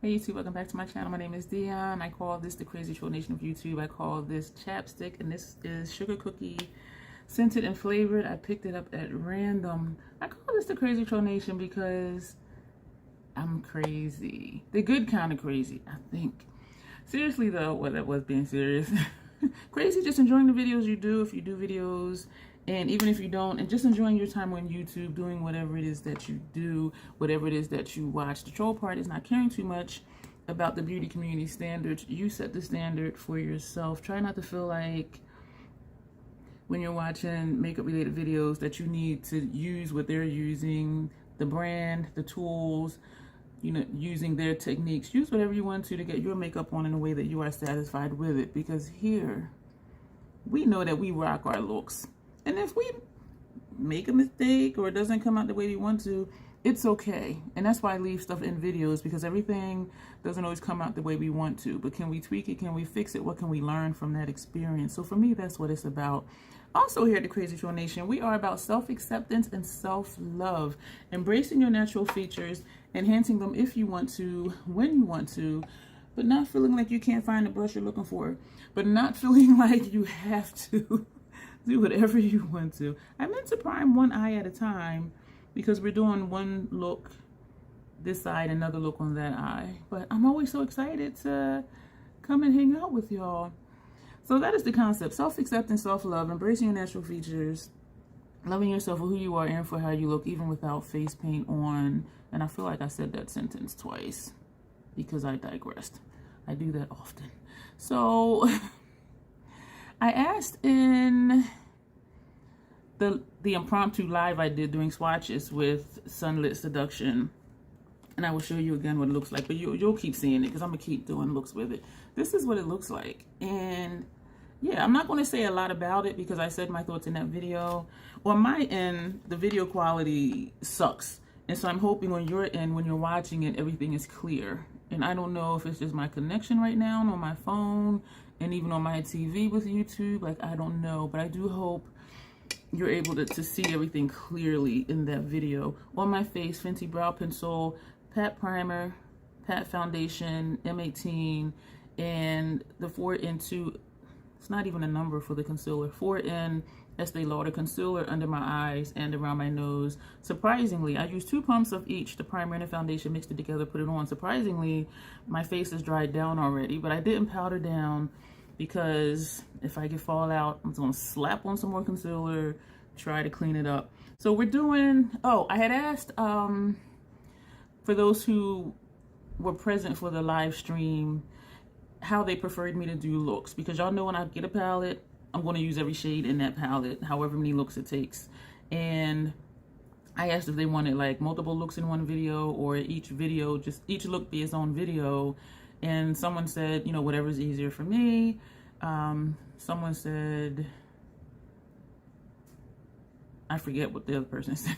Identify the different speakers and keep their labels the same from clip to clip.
Speaker 1: Hey YouTube, welcome back to my channel. My name is Dion. I call this the crazy troll nation of YouTube. I call this chapstick, and this is sugar cookie scented and flavored. I picked it up at random. I call this the crazy troll nation because I'm crazy. The good kind of crazy, I think. Seriously though, well, that was being serious. Crazy, just enjoying the videos you do if you do videos, and even if you don't, and just enjoying your time on YouTube, doing whatever it is that you do, whatever it is that you watch. The troll part is not caring too much about the beauty community standards. You set the standard for yourself. Try not to feel like when you're watching makeup related videos that you need to use what they're using, the brand, the tools, you know, using their techniques. Use whatever you want to get your makeup on in a way that you are satisfied with it, because here we know that we rock our looks. And if we make a mistake or it doesn't come out the way we want to, it's okay. And that's why I leave stuff in videos, because everything doesn't always come out the way we want to. But can we tweak it? Can we fix it? What can we learn from that experience? So for me, that's what it's about. Also here at the Crazy Troll Nation, we are about self-acceptance and self-love. Embracing your natural features, enhancing them if you want to, when you want to, but not feeling like you can't find the brush you're looking for, but not feeling like you have to do whatever you want to. I meant to prime one eye at a time because we're doing one look this side, another look on that eye. But I'm always so excited to come and hang out with y'all. So that is the concept. Self-acceptance, self-love, embracing your natural features, loving yourself for who you are and for how you look, even without face paint on. And I feel like I said that sentence twice because I digressed. I do that often. So I asked in the impromptu live I did doing swatches with Sunlit Seduction, and I will show you again what it looks like, but you'll keep seeing it because I'm gonna keep doing looks with it. This is what it looks like, and yeah, I'm not going to say a lot about it because I said my thoughts in that video. On my end, the video quality sucks, and so I'm hoping on your end, when you're watching it, everything is clear. And I don't know if it's just my connection right now on my phone and even on my TV with YouTube. Like, I don't know, but I do hope you're able to see everything clearly in that video. On my face, Fenty Brow Pencil, Pat Primer, Pat Foundation, M18, and the 4N2, it's not even a number for the concealer, 4N Estee Lauder concealer under my eyes and around my nose. Surprisingly, I used 2 pumps of each, the primer and the foundation, mixed it together, put it on. Surprisingly, my face is dried down already, but I didn't powder down because if I get fallout, I'm gonna slap on some more concealer, try to clean it up. So we're doing, oh, I had asked for those who were present for the live stream how they preferred me to do looks, because y'all know when I get a palette, I'm going to use every shade in that palette, however many looks it takes. And I asked if they wanted like multiple looks in one video, or each video, just each look be its own video. And someone said, you know, whatever's easier for me. Someone said, I forget what the other person said.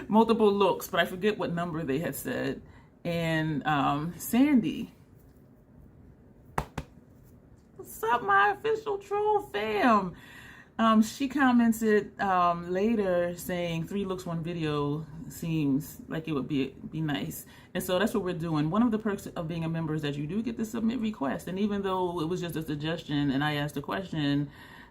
Speaker 1: Multiple looks, but I forget what number they had said. And Sandy, what's up, my official troll fam? She commented later saying 3 looks 1 video seems like it would be nice. And so that's what we're doing. One of the perks of being a member is that you do get to submit requests. And even though it was just a suggestion and I asked a question,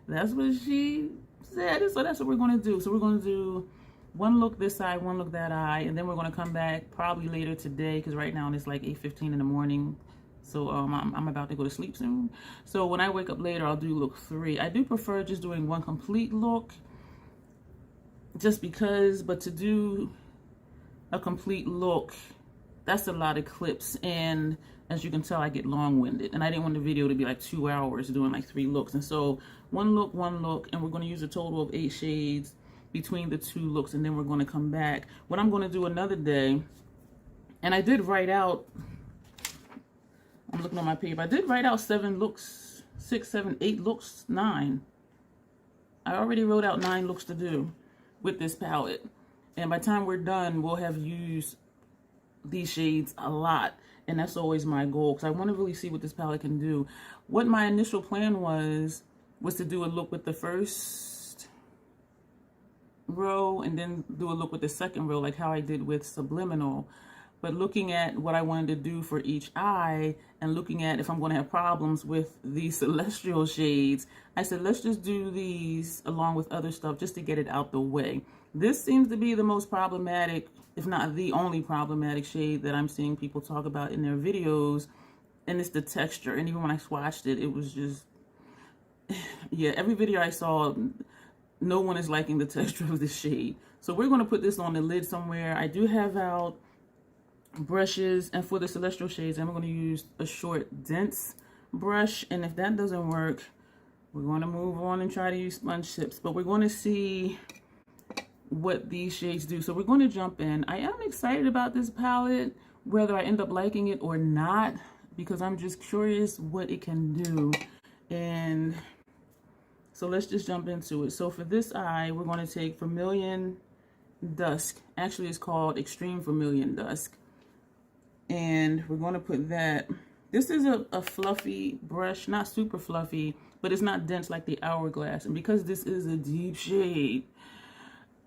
Speaker 1: that's what she said. So that's what we're going to do. So we're going to do 1 look this side, 1 look that eye, and then we're going to come back probably later today, because right now it's like 8:15 in the morning. So I'm about to go to sleep soon. So when I wake up later, I'll do look 3. I do prefer just doing 1 complete look, just because, but to do a complete look, that's a lot of clips, and as you can tell, I get long-winded, and I didn't want the video to be like 2 hours doing like 3 looks. And so 1 look, and we're going to use a total of 8 shades between the 2 looks, and then we're going to come back. What I'm going to do another day, and I did write out, I'm looking on my paper, I did write out 7 looks, 6, 7, 8 looks, 9. I already wrote out 9 looks to do with this palette, and by the time we're done, we'll have used these shades a lot, and that's always my goal, because I want to really see what this palette can do. What my initial plan was to do a look with the first row and then do a look with the second row, like how I did with Subliminal. But looking at what I wanted to do for each eye and looking at if I'm going to have problems with the celestial shades, I said, let's just do these along with other stuff just to get it out the way. This seems to be the most problematic, if not the only problematic shade that I'm seeing people talk about in their videos. And it's the texture. And even when I swatched it, it was just, yeah, every video I saw, no one is liking the texture of this shade. So we're going to put this on the lid somewhere. I do have out brushes, and for the celestial shades I'm going to use a short dense brush, and if that doesn't work, we're going to move on and try to use sponge tips. But we're going to see what these shades do. So we're going to jump in. I am excited about this palette, whether I end up liking it or not, because I'm just curious what it can do. And so let's just jump into it. So for this eye, we're going to take Vermilion Dusk. Actually, it's called Extreme Vermilion Dusk. And we're going to put that. This is a fluffy brush, not super fluffy, but it's not dense like the Hourglass. And because this is a deep shade,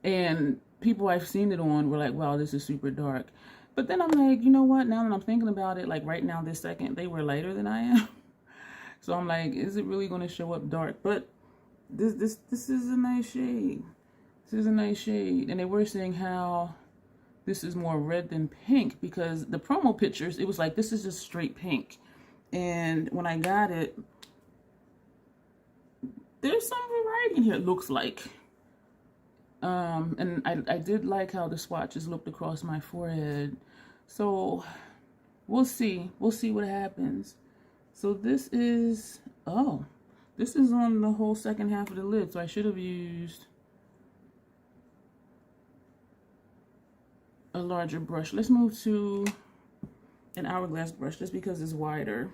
Speaker 1: and people I've seen it on were like, wow, this is super dark. But then I'm like, you know what? Now that I'm thinking about it, like right now, this second, they were lighter than I am. So I'm like, is it really going to show up dark? But this is a nice shade. This is a nice shade. And they were saying how this is more red than pink, because the promo pictures, it was like, this is just straight pink. And when I got it, there's some variety in here, it looks like. And I did like how the swatches looked across my forehead. So we'll see. We'll see what happens. So this is, oh, this is on the whole second half of the lid. So I should have used a larger brush. Let's move to an Hourglass brush just because it's wider,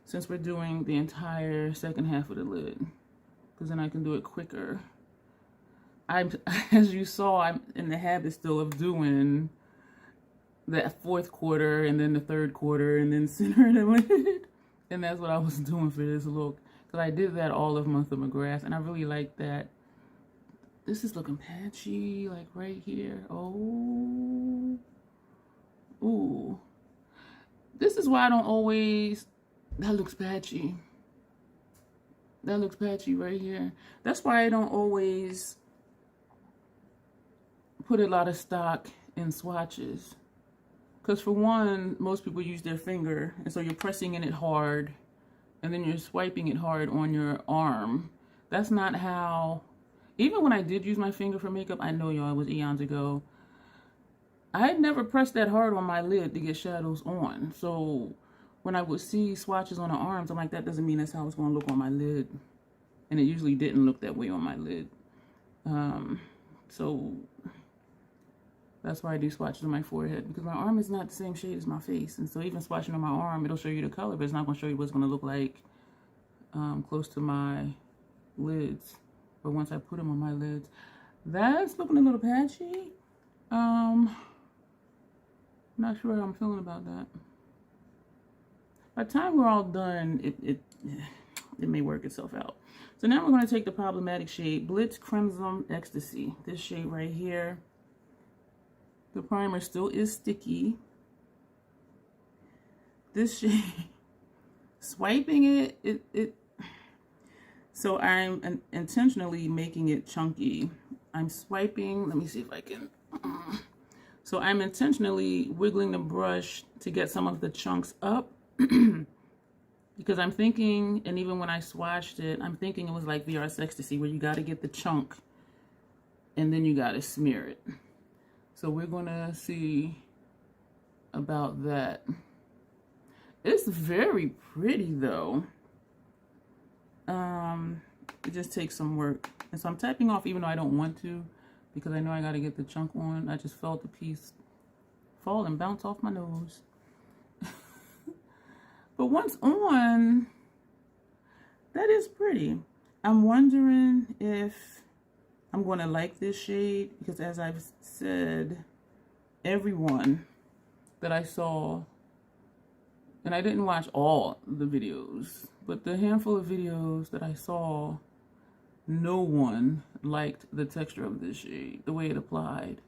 Speaker 1: since we're doing the entire second half of the lid, because then I can do it quicker. As you saw, I'm in the habit still of doing that fourth quarter and then the third quarter and then center the lid. And that's what I was doing for this look, because I did that all of month of McGrath, and I really like that. This is looking patchy, like right here. Oh, ooh. This is why I don't always, that looks patchy. That looks patchy right here. That's why I don't always put a lot of stock in swatches. Because for one, most people use their finger, and so you're pressing in it hard, and then you're swiping it hard on your arm. That's not how, even when I did use my finger for makeup, I know y'all, it was eons ago, I had never pressed that hard on my lid to get shadows on. So when I would see swatches on the arms, I'm like, that doesn't mean that's how it's going to look on my lid. And it usually didn't look that way on my lid. So that's why I do swatches on my forehead, because my arm is not the same shade as my face. And so even swatching on my arm, it'll show you the color, but it's not going to show you what it's going to look like close to my lids, or once I put them on my lids. That's looking a little patchy. Not sure how I'm feeling about that. By the time we're all done, it may work itself out. So now we're going to take the problematic shade, Blitz Crimson Ecstasy. This shade right here. The primer still is sticky. This shade, swiping it, so I'm intentionally making it chunky. I'm swiping, let me see if I can. So I'm intentionally wiggling the brush to get some of the chunks up. Because I'm thinking, and even when I swatched it, I'm thinking it was like VR's Ecstasy, where you got to get the chunk and then you got to smear it. So we're going to see about that. It's very pretty though. It just takes some work. And so I'm typing off even though I don't want to, because I know I got to get the chunk on. I just felt the piece fall and bounce off my nose. But once on, that is pretty. I'm wondering if I'm going to like this shade, because as I've said, everyone that I saw, and I didn't watch all the videos, but the handful of videos that I saw, no one liked the texture of this shade, the way it applied.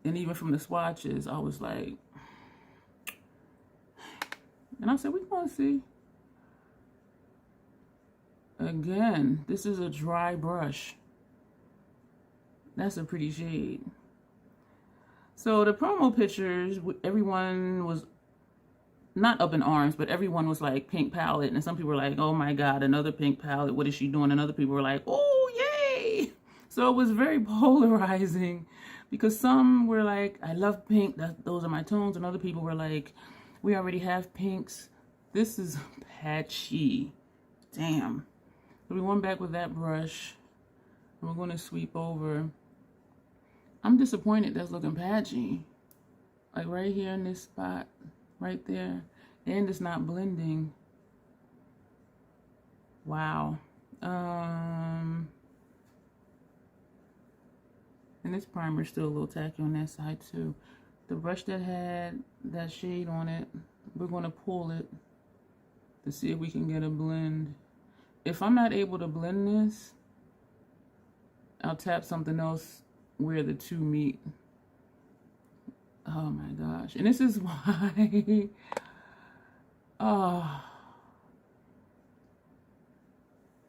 Speaker 1: And even from the swatches, I was like, and I said, we're going to see. Again, this is a dry brush. That's a pretty shade. So the promo pictures, everyone was not up in arms, but everyone was like pink palette. And some people were like, oh my God, another pink palette. What is she doing? And other people were like, oh, yay. So it was very polarizing because some were like, I love pink. Those are my tones. And other people were like, we already have pinks. This is patchy. Damn. So we went back with that brush, and we're going to sweep over. I'm disappointed that's looking patchy. Like right here in this spot, right there. And it's not blending. Wow. And this primer's still a little tacky on that side too. The brush that had that shade on it, we're going to pull it to see if we can get a blend. If I'm not able to blend this, I'll tap something else where the two meet. Oh my gosh. And this is why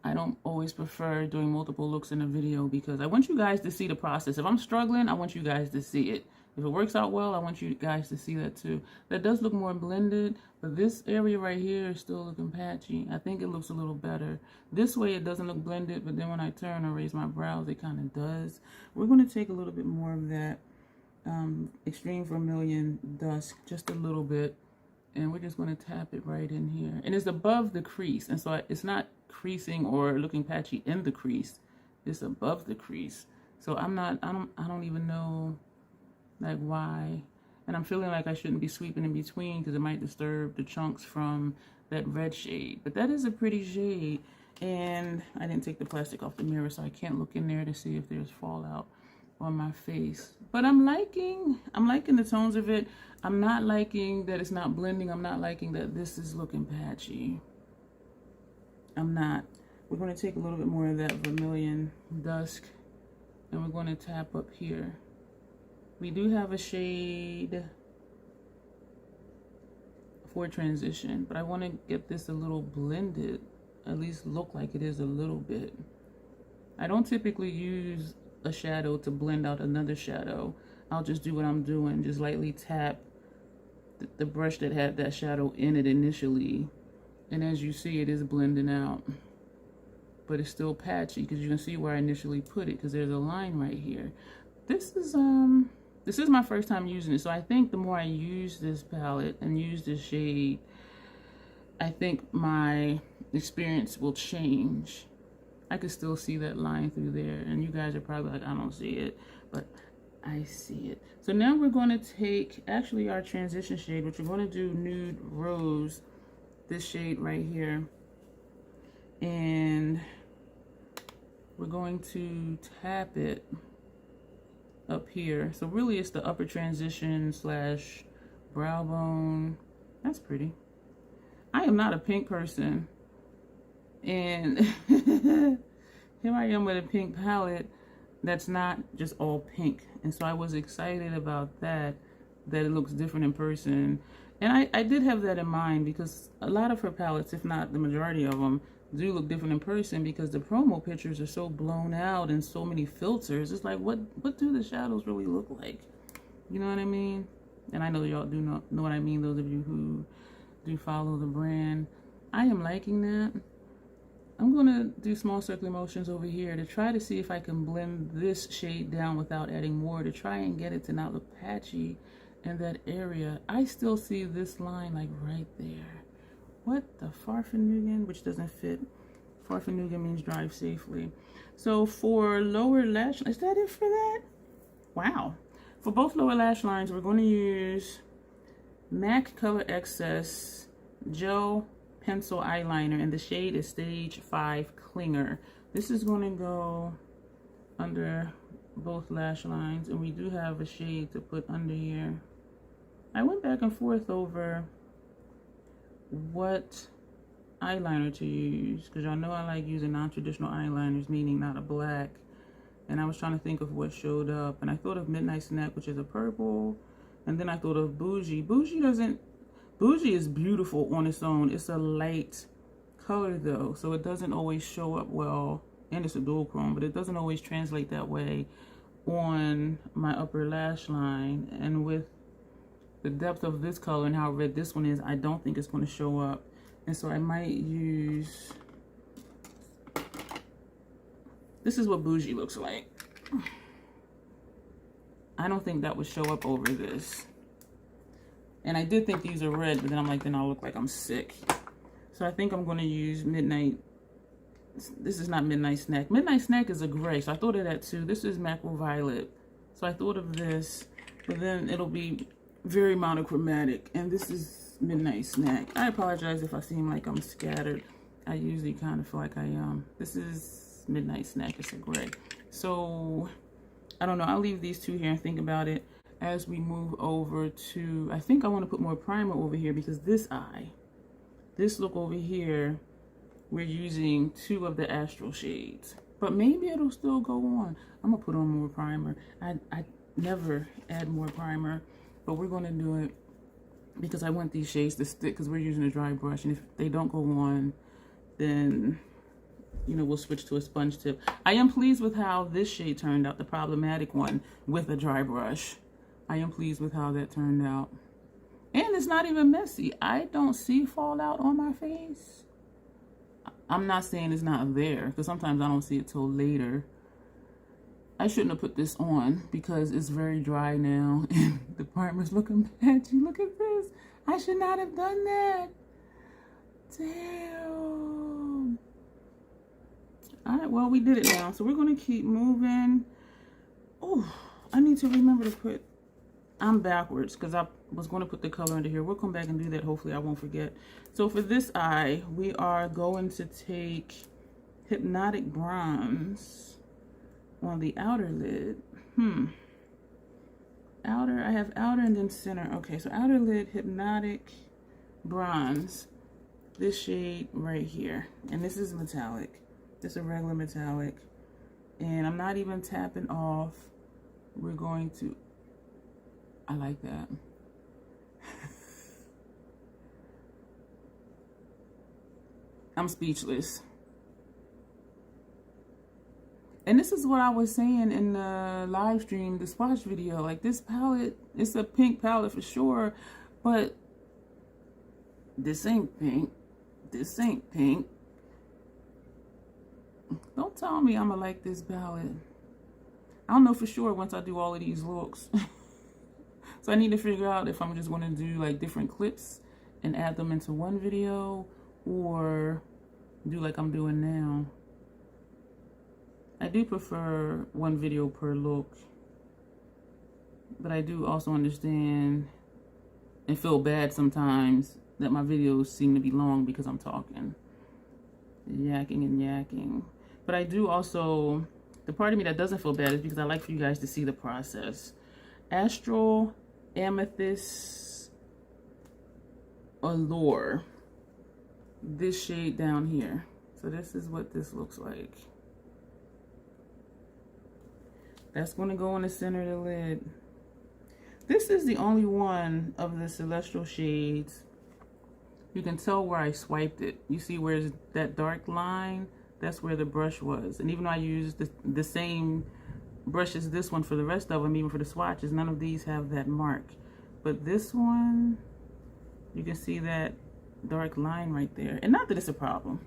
Speaker 1: I don't always prefer doing multiple looks in a video, because I want you guys to see the process. If I'm struggling, I want you guys to see it. If it works out well, I want you guys to see that too. That does look more blended, but this area right here is still looking patchy. I think it looks a little better. This way it doesn't look blended, but then when I turn or raise my brows, it kind of does. We're going to take a little bit more of that Extreme Vermilion Dusk, just a little bit, and we're just going to tap it right in here. And it's above the crease, and so it's not creasing or looking patchy in the crease. It's above the crease. So I don't even know like why. And I'm feeling like I shouldn't be sweeping in between because it might disturb the chunks from that red shade. But that is a pretty shade. And I didn't take the plastic off the mirror, so I can't look in there to see if there's fallout on my face. But I'm liking the tones of it. I'm not liking that it's not blending. I'm not liking that this is looking patchy. I'm not. We're going to take a little bit more of that Vermilion Dusk, and we're going to tap up here. We do have a shade for transition, but I want to get this a little blended, at least look like it is a little bit. I don't typically use a shadow to blend out another shadow. I'll just do what I'm doing, just lightly tap the brush that had that shadow in it initially, and as you see, it is blending out, but it's still patchy because you can see where I initially put it because there's a line right here. This is my first time using it, so I think the more I use this palette and use this shade, I think my experience will change. I can still see that line through there, and you guys are probably like, I don't see it, but I see it. So now we're going to take actually our transition shade, which we're going to do Nude Rose, this shade right here, and we're going to tap it up here. So really it's the upper transition slash brow bone. That's pretty. I am not a pink person, and here I am with a pink palette that's not just all pink, and so I was excited about that it looks different in person. And I did have that in mind because a lot of her palettes, if not the majority of them, do look different in person because the promo pictures are so blown out and so many filters. It's like, what do the shadows really look like? You know what I mean? And I know y'all do know what I mean, those of you who do follow the brand. I am liking that. I'm going to do small circular motions over here to try to see if I can blend this shade down without adding more, to try and get it to not look patchy in that area. I still see this line like right there. What the Farfanugan, which doesn't fit. Farfanugan means drive safely. So for lower lash, is that it for that? Wow. For both lower lash lines, we're going to use MAC Color Excess Gel Pencil Eyeliner, and the shade is Stage 5 Clinger. This is going to go under both lash lines, and we do have a shade to put under here. I went back and forth over what eyeliner to use because y'all know I like using non-traditional eyeliners, meaning not a black And I was trying to think of what showed up. And I thought of Midnight Snack, which is a purple. And then I thought of Bougie. Bougie is beautiful on its own. It's a light color though, so it doesn't always show up well. And it's a dual chrome, but it doesn't always translate that way on my upper lash line. And with the depth of this color and how red this one is, I don't think it's going to show up. And so I might use... This is what Bougie looks like. I don't think that would show up over this. And I did think these are red, but then I'm like, then I'll look like I'm sick. So I think I'm going to use Midnight. This is not Midnight Snack. Midnight Snack is a gray, so I thought of that too. This is Macro Violet. So I thought of this, but then it'll be very monochromatic. And this is Midnight Snack. I apologize if I seem like I'm scattered. I usually kind of feel like I am. This is Midnight Snack. It's a gray. So I don't know. I'll leave these two here and think about it as we move over to... I think I want to put more primer over here because this eye, this look over here, we're using 2 of the Astral shades. But maybe it'll still go on. I'm going to put on more primer. I never add more primer, but we're going to do it because I want these shades to stick because we're using a dry brush. And if they don't go on, then, you know, we'll switch to a sponge tip. I am pleased with how this shade turned out, the problematic one with a dry brush. I am pleased with how that turned out. And it's not even messy. I don't see fallout on my face. I'm not saying it's not there, because sometimes I don't see it till later. I shouldn't have put this on because it's very dry now and the primer's looking patchy. Look at this. I should not have done that. Damn. All right, well, we did it now. So we're going to keep moving. Oh, I need to remember to put... I'm backwards because I was going to put the color under here. We'll come back and do that. Hopefully I won't forget. So for this eye, we are going to take Hypnotic Bronze on the outer lid. Outer, I have outer and then center. Okay, so outer lid, Hypnotic Bronze. This shade right here. And this is metallic. This is a regular metallic. And I'm not even tapping off. We're going to... I like that. I'm speechless. And this is what I was saying in the live stream, the swatch video. Like, this palette, it's a pink palette for sure, but this ain't pink. This ain't pink. Don't tell me I'm gonna like this palette. I don't know for sure once I do all of these looks. So I need to figure out if I'm just going to do like different clips and add them into one video or do like I'm doing now. I do prefer one video per look, but I do also understand and feel bad sometimes that my videos seem to be long because I'm talking, yakking and yakking. But I do also, the part of me that doesn't feel bad is because I like for you guys to see the process. Astral, Amethyst, Allure, this shade down here. So this is what this looks like. That's going to go in the center of the lid. This is the only one of the Celestial shades. You can tell where I swiped it. You see where's that dark line? That's where the brush was. And even though I used the same brush as this one for the rest of them, even for the swatches, none of these have that mark. But this one, you can see that dark line right there. And not that it's a problem.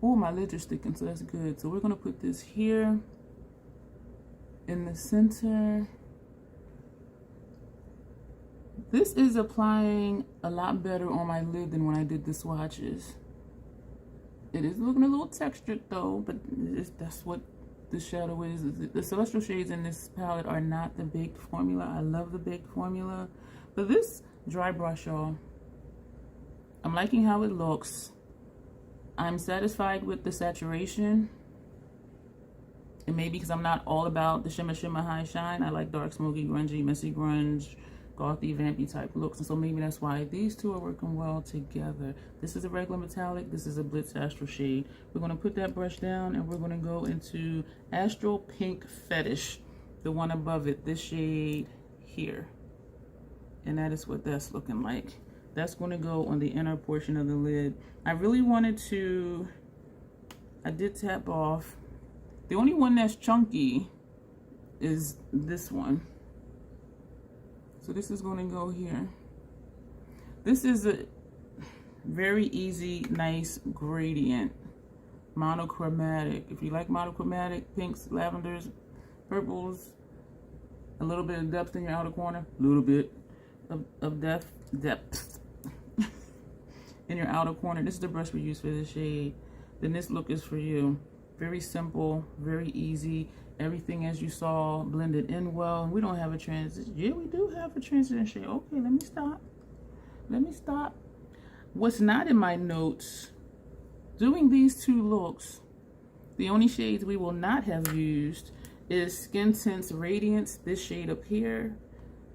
Speaker 1: Oh, my lids are sticking, so that's good. So we're going to put this here in the center. This is applying a lot better on my lid than when I did the swatches. It is looking a little textured though, but that's what the shadow is. The Celestial shades in this palette are not the baked formula. I love the baked formula. But this dry brush, y'all, I'm liking how it looks. I'm satisfied with the saturation. And maybe because I'm not all about the shimmer, shimmer, high shine. I like dark, smoky, grungy, messy grunge, gothy, vampy type looks. And so maybe that's why these two are working well together. This is a regular metallic. This is a Blitz Astral shade. We're going to put that brush down and we're going to go into Astral Pink Fetish, the one above it, this shade here. And that is what that's looking like. That's going to go on the inner portion of the lid. I really wanted to, I did tap off. The only one that's chunky is this one. So this is going to go here. This is a very easy, nice gradient, monochromatic. If you like monochromatic, pinks, lavenders, purples, a little bit of depth in your outer corner, a little bit of depth in your outer corner. This is the brush we use for this shade. Then this look is for you. Very simple, very easy. Everything, as you saw, blended in well. And we don't have a transition. Yeah, we do have a transition shade. Okay, let me stop. Let me stop. What's not in my notes, doing these two looks, the only shades we will not have used is Skin Tints Radiance, this shade up here,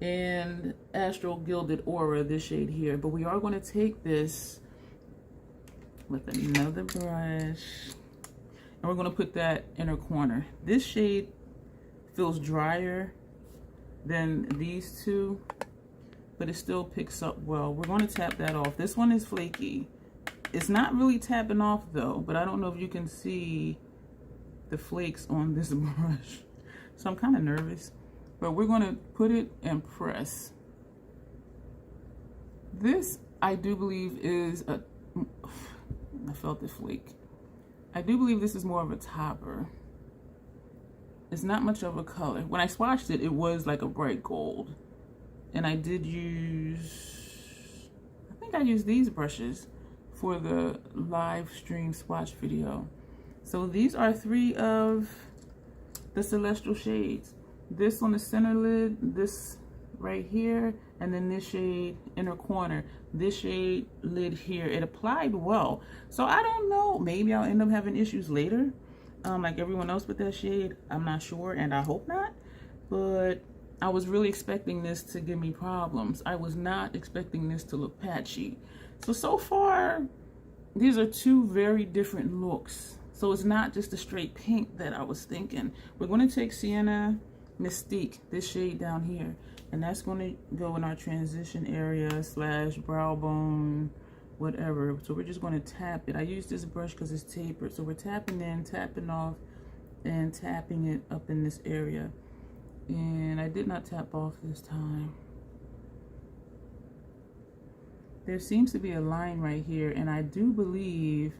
Speaker 1: and Astral Gilded Aura, this shade here. But we are going to take this with another brush, and we're going to put that inner corner. This shade feels drier than these two, but it still picks up well. We're going to tap that off. This one is flaky. It's not really tapping off though, but I don't know if you can see the flakes on this brush. So I'm kind of nervous, but we're going to put it and press. This, I do believe, is a, I felt the flake. I do believe this is more of a topper. It's not much of a color. When I swatched it, it was like a bright gold. And I did use, I think I used these brushes for the live stream swatch video. So these are 3 of the Celestial shades. This on the center lid, this right here, and then this shade inner corner, this shade lid here. It applied well. So I don't know, maybe I'll end up having issues later, like everyone else with that shade. I'm not sure, and I hope not, but I was really expecting this to give me problems. I was not expecting this to look patchy. So far, these are 2 very different looks. So it's not just a straight pink that I was thinking. We're going to take Sienna Mystique, this shade down here, and that's going to go in our transition area / brow bone, whatever. So we're just going to tap it. I use this brush because it's tapered. So we're tapping in, tapping off, and tapping it up in this area. And I did not tap off this time. There seems to be a line right here, and I do believe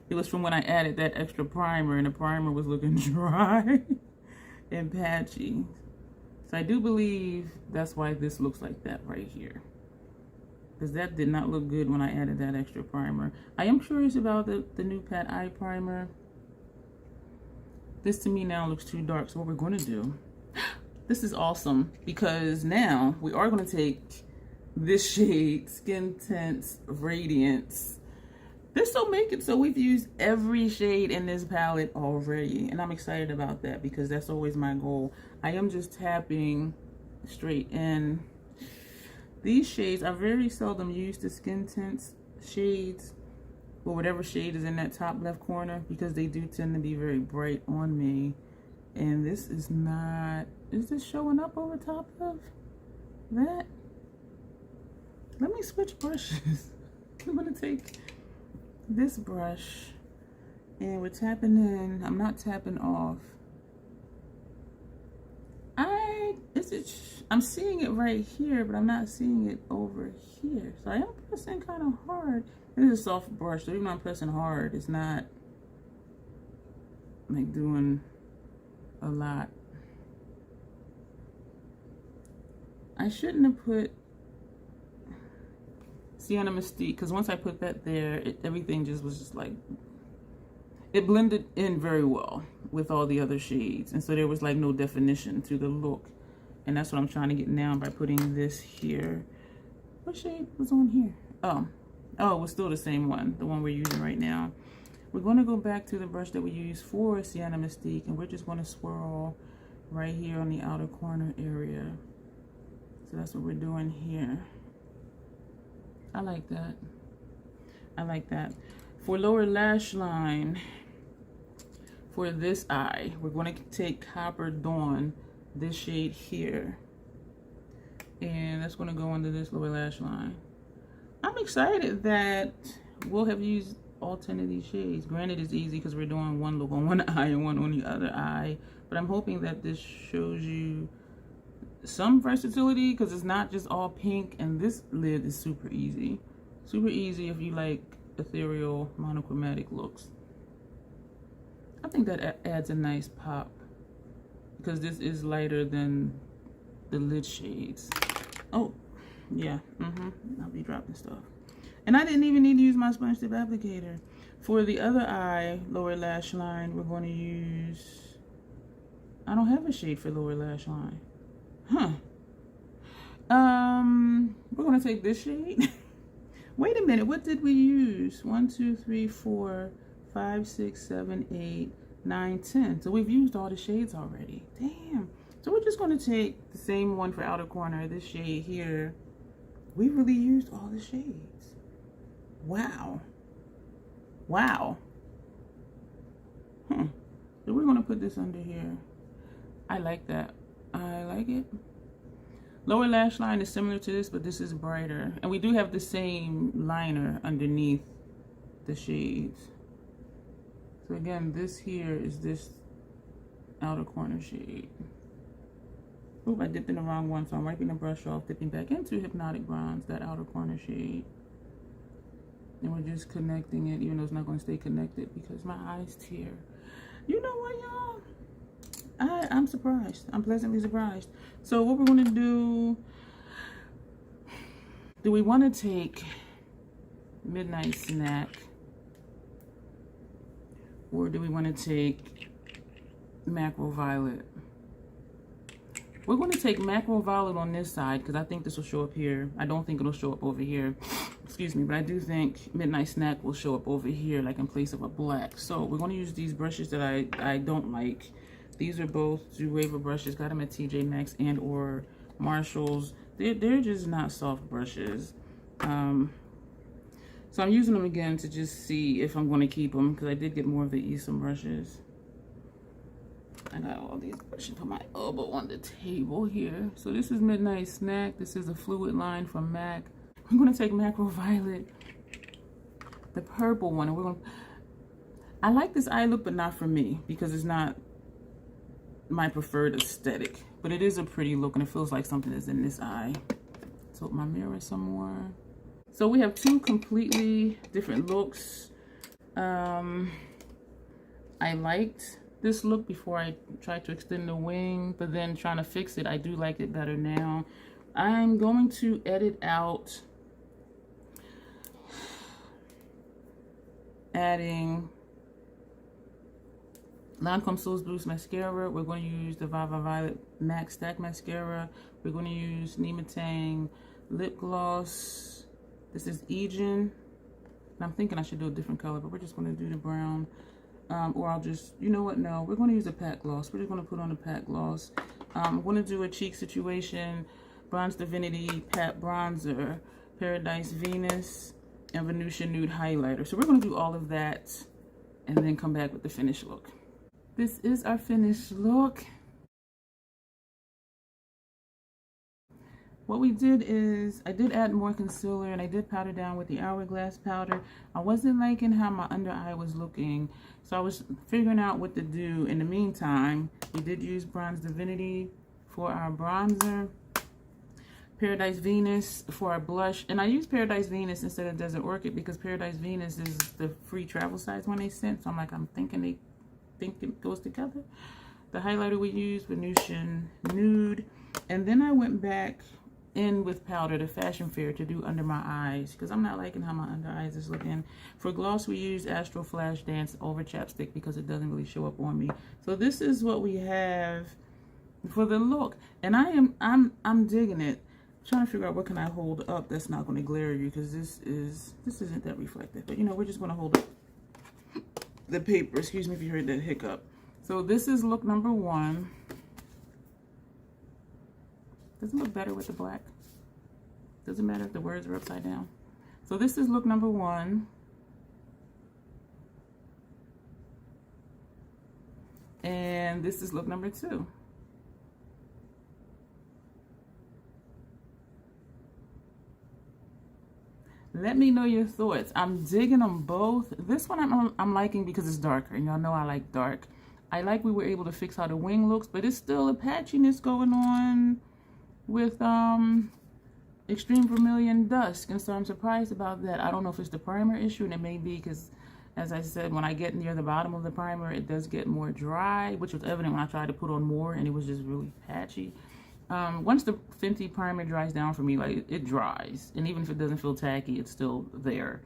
Speaker 1: it was from when I added that extra primer, and the primer was looking dry and patchy. So I do believe that's why this looks like that right here, because that did not look good when I added that extra primer. I am curious about the new Pat Eye Primer. This to me now looks too dark, so what we're going to do, this is awesome, because now we are going to take this shade, Skin Tints Radiance. This will make it so we've used every shade in this palette already, and I'm excited about that because that's always my goal. I am just tapping straight in. These shades, I very seldom use the Skin Tints shades, or whatever shade is in that top left corner, because they do tend to be very bright on me. And this is not, is this showing up over top of that? Let me switch brushes. I'm gonna take this brush and we're tapping in. I'm not tapping off. I'm seeing it right here, but I'm not seeing it over here. So I am pressing kind of hard. This is a soft brush, so even though I'm pressing hard, it's not like doing a lot. I shouldn't have put Sienna Mystique, because once I put that there, everything just was just like, it blended in very well with all the other shades, and so there was like no definition to the look. And that's what I'm trying to get now by putting this here. What shade was on here? Oh, it was still the same one, the one we're using right now. We're going to go back to the brush that we used for Sienna Mystique, and we're just going to swirl right here on the outer corner area. So that's what we're doing here. I like that. I like that. For lower lash line, for this eye, we're going to take Copper Dawn, this shade here. And that's going to go under this lower lash line. I'm excited that we'll have used all 10 of these shades. Granted, it's easy because we're doing one look on one eye and one on the other eye. But I'm hoping that this shows you some versatility because it's not just all pink. And this lid is super easy. Super easy if you like ethereal monochromatic looks. I think that adds a nice pop because this is lighter than the lid shades. Oh, yeah, I'll be dropping stuff. And I didn't even need to use my sponge tip applicator. For the other eye, lower lash line, we're going to use, I don't have a shade for lower lash line. We're going to take this shade. Wait a minute, what did we use? 1, 2, 3, 4, 5, 6, 7, 8, 9, 10. So we've used all the shades already. Damn. So we're just going to take the same one for outer corner, this shade here. We really used all the shades. Wow. Wow. So we're going to put this under here. I like that. I like it. Lower lash line is similar to this, but this is brighter. And we do have the same liner underneath the shades. So again, this here is this outer corner shade. Oop, I dipped in the wrong one, so I'm wiping the brush off, dipping back into Hypnotic Bronze, that outer corner shade. And we're just connecting it, even though it's not going to stay connected because my eyes tear. You know what, y'all? I'm surprised. I'm pleasantly surprised. So what we're going to do we want to take Midnight Snack? Or do we want to take Macro Violet? We're going to take Macro Violet on this side because I think this will show up here. I don't think it'll show up over here. Excuse me, but I do think Midnight Snack will show up over here, like in place of a black. So we're going to use these brushes that I don't like. These are both Zoeva brushes. Got them at TJ Maxx and or Marshalls. They're just not soft brushes. So I'm using them again to just see if I'm going to keep them because I did get more of the Esom brushes. I got all these brushes on my elbow on the table here. So this is Midnight Snack. This is a fluid line from MAC. I'm going to take Macro Violet, the purple one, and we're going to... I like this eye look, but not for me because it's not my preferred aesthetic. But it is a pretty look, and it feels like something is in this eye. Tilt my mirror some more. So we have two completely different looks. I liked this look before I tried to extend the wing, but then trying to fix it, I do like it better now. I'm going to edit out adding Lancome Soul's Boost Mascara. We're going to use the Viva Violet MAC Stack Mascara. We're going to use Nima Tang Lip Gloss. This is Egen. I'm thinking I should do a different color, but we're just going to do the brown. Or I'll just, you know what, no. We're going to use a Pat Gloss. We're just going to put on a Pat Gloss. I'm going to do a Cheek Situation, Bronze Divinity Pat Bronzer, Paradise Venus, and Venusia Nude Highlighter. So we're going to do all of that and then come back with the finished look. This is our finished look. What we did is I did add more concealer and I did powder down with the Hourglass powder. I wasn't liking how my under eye was looking, so I was figuring out what to do. In the meantime, we did use Bronze Divinity for our bronzer, Paradise Venus for our blush, and I used Paradise Venus instead of Desert Orchid because Paradise Venus is the free travel size one they sent, so I'm thinking it goes together. The highlighter we used, Venusian Nude, and then I went back in with powder, the Fashion Fair, to do under my eyes because I'm not liking how my under eyes is looking. For gloss, we used Astral Flash Dance over chapstick because it doesn't really show up on me. So this is what we have for the look, and I'm digging it. I'm trying to figure out what can I hold up that's not going to glare you because this isn't that reflective. But you know, we're just going to hold up the paper. Excuse me if you heard that hiccup. So this is look number 1. Doesn't look better with the black. Doesn't matter if the words are upside down. So this is look number 1. And this is look number 2. Let me know your thoughts. I'm digging them both. This one I'm liking because it's darker, and y'all know I like dark. I like we were able to fix how the wing looks, but it's still a patchiness going on with Extreme Vermilion Dusk, and so I'm surprised about that. I don't know if it's the primer issue, and it may be because, as I said, when I get near the bottom of the primer, it does get more dry, which was evident when I tried to put on more, and it was just really patchy. Once the Fenty primer dries down for me, like, it dries, and even if it doesn't feel tacky, it's still there.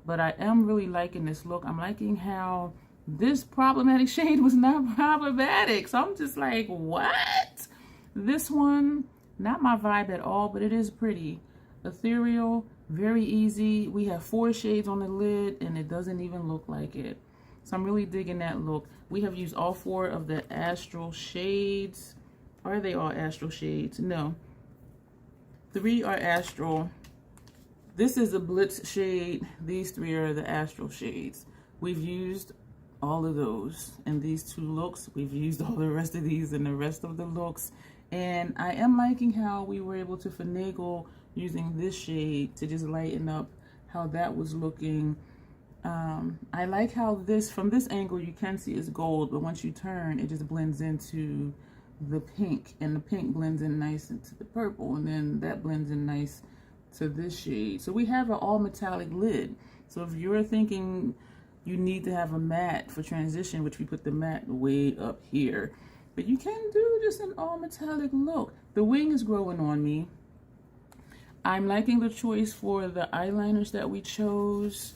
Speaker 1: But I am really liking this look. I'm liking how this problematic shade was not problematic. So I'm just like, what? This one, not my vibe at all, but it is pretty. Ethereal, very easy. We have 4 shades on the lid, and it doesn't even look like it. So I'm really digging that look. We have used all 4 of the Astral shades. Are they all Astral shades? No. 3 are Astral. This is a Blitz shade. These 3 are the Astral shades. We've used all of those in these 2 looks. We've used all the rest of these in the rest of the looks. And I am liking how we were able to finagle using this shade to just lighten up how that was looking. I like how this, from this angle, you can see it's gold, but once you turn, it just blends into the pink, and the pink blends in nice into the purple, and then that blends in nice to this shade. So we have an all metallic lid. So if you're thinking you need to have a matte for transition, which we put the matte way up here, but you can do just an all metallic look. The wing is growing on me. I'm liking the choice for the eyeliners that we chose.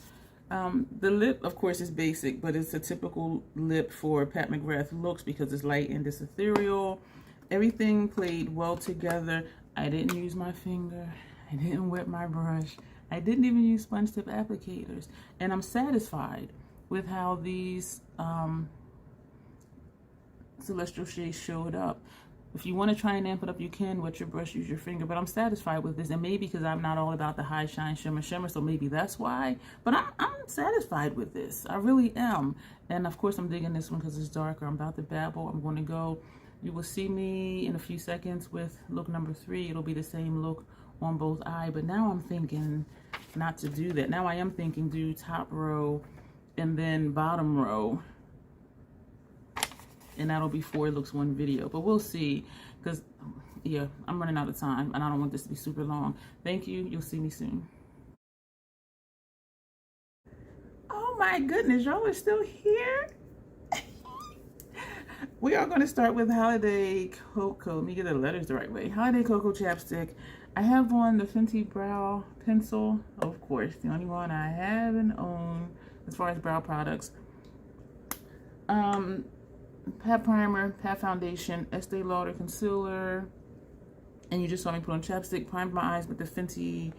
Speaker 1: The lip, of course, is basic, but it's a typical lip for Pat McGrath looks because it's light and it's ethereal. Everything played well together. I didn't use my finger. I didn't wet my brush. I didn't even use sponge tip applicators. And I'm satisfied with how these celestial shades showed up. If you want to try and amp it up, you can with your brush, use your finger, but I'm satisfied with this. And maybe because I'm not all about the high shine shimmer, so maybe that's why. But I'm satisfied with this. I really am. And of course, I'm digging this one because it's darker. I'm about to babble. I'm going to go. You will see me in a few seconds with look number 3. It'll be the same look on both eyes. But now I'm thinking not to do that. Now I am thinking do top row and then bottom row. And that'll be 4 looks 1 video, but we'll see, because yeah, I'm running out of time and I don't want this to be super long. Thank you. You'll see me soon. Oh my goodness, y'all are still here. We are going to start with Holiday Cocoa. Let me get the letters the right way. Holiday Cocoa chapstick. I have on the Fenty brow pencil, of course, the only one I have and own as far as brow products. Pat primer, Pat foundation, Estee Lauder concealer, and you just saw me put on chapstick, primed my eyes with the Fenty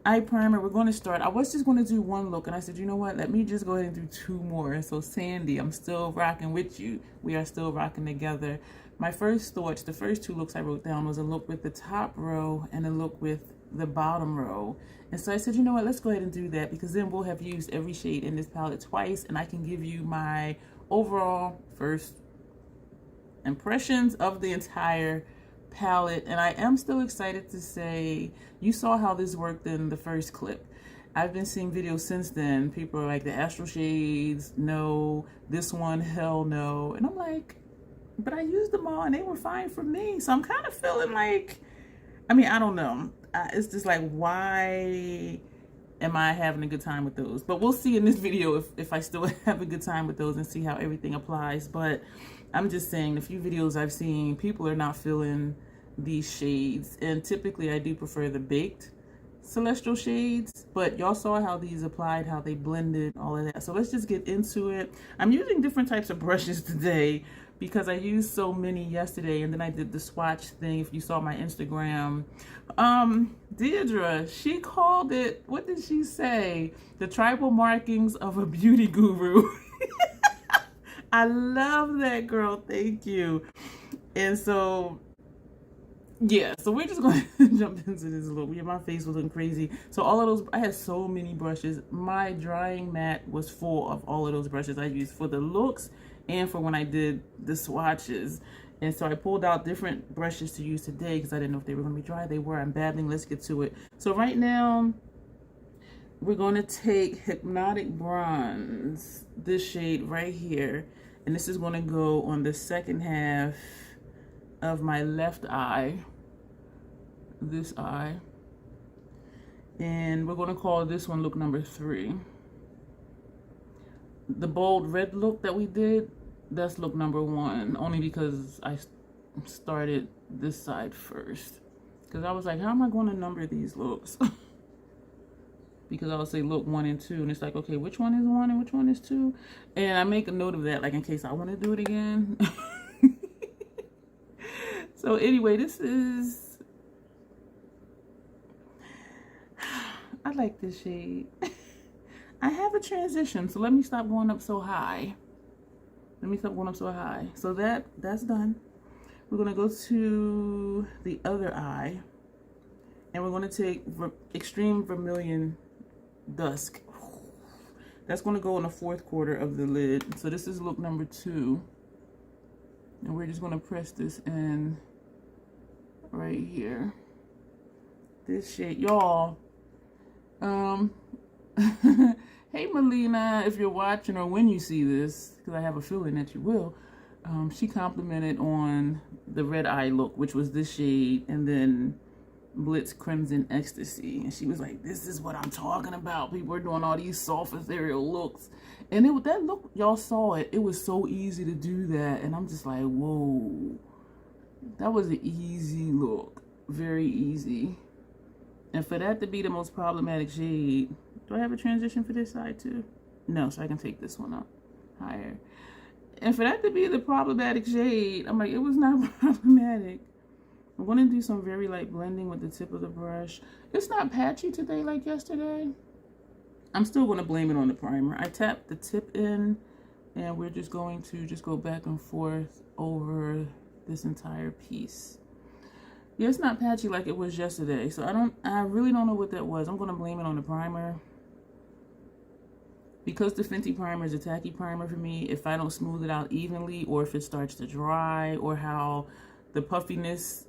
Speaker 1: eye primer. We're going to start. I was just going to do 1 look, and I said, you know what, let me just go ahead and do 2 more. And so Sandy, I'm still rocking with you. We are still rocking together. My first thoughts, the first 2 looks I wrote down was a look with the top row and a look with the bottom row. And so I said, you know what, let's go ahead and do that, because then we'll have used every shade in this palette twice, and I can give you my overall first impressions of the entire palette. And I am still excited to say, you saw how this worked in the first clip. I've been seeing videos since then. People are like, the Astral shades, no. This one, hell no. And I'm like, but I used them all and they were fine for me. So I'm kind of feeling like, I mean, I don't know. It's just like, why am I having a good time with those? But we'll see in this video if I still have a good time with those and see how everything applies. But I'm just saying, the few videos I've seen, people are not feeling these shades. And typically I do prefer the baked celestial shades, but y'all saw how these applied, how they blended, all of that. So let's just get into it. I'm using different types of brushes today because I used so many yesterday, and then I did the swatch thing. If you saw my Instagram, Deirdre, she called it, what did she say? The tribal markings of a beauty guru. I love that, girl. Thank you. And so Yeah, so we're just going to jump into this look. Yeah, my face was looking crazy. So all of those, I had so many brushes. My drying mat was full of all of those brushes I used for the looks and for when I did the swatches. And so I pulled out different brushes to use today because I didn't know if they were going to be dry. They were. I'm babbling. Let's get to it. So right now, we're going to take Hypnotic Bronze, this shade right here. And this is going to go on the second half of my left eye, this eye, and we're going to call this one look number 3. The bold red look that we did, that's look number 1, only because I started this side first, because I was like, how am I going to number these looks? Because I'll say look 1 and 2, and it's like, okay, which one is 1 and which one is 2? And I make a note of that, like in case I want to do it again. So anyway, this is, I like this shade. I have a transition, so let me stop going up so high. So that's done. We're gonna go to the other eye, and we're gonna take Extreme Vermilion Dusk. That's gonna go in the 4th quarter of the lid. So this is look number 2. And we're just gonna press this in right here. This shade, y'all. Hey Melina, if you're watching or when you see this, because I have a feeling that you will, she complimented on the red eye look, which was this shade, and then Blitz Crimson Ecstasy. And she was like, this is what I'm talking about. People are doing all these soft ethereal looks. And that look, y'all saw it. It was so easy to do that. And I'm just like, whoa. That was an easy look. Very easy. And for that to be the most problematic shade, do I have a transition for this side too? No, so I can take this one up higher. And for that to be the problematic shade, I'm like, it was not problematic. I'm going to do some very light blending with the tip of the brush. It's not patchy today like yesterday. I'm still going to blame it on the primer. I tapped the tip in, and we're just going to just go back and forth over this entire piece. Yeah, it's not patchy like it was yesterday, so I really don't know what that was. I'm going to blame it on the primer. Because the Fenty primer is a tacky primer for me, if I don't smooth it out evenly, or if it starts to dry, or how the puffiness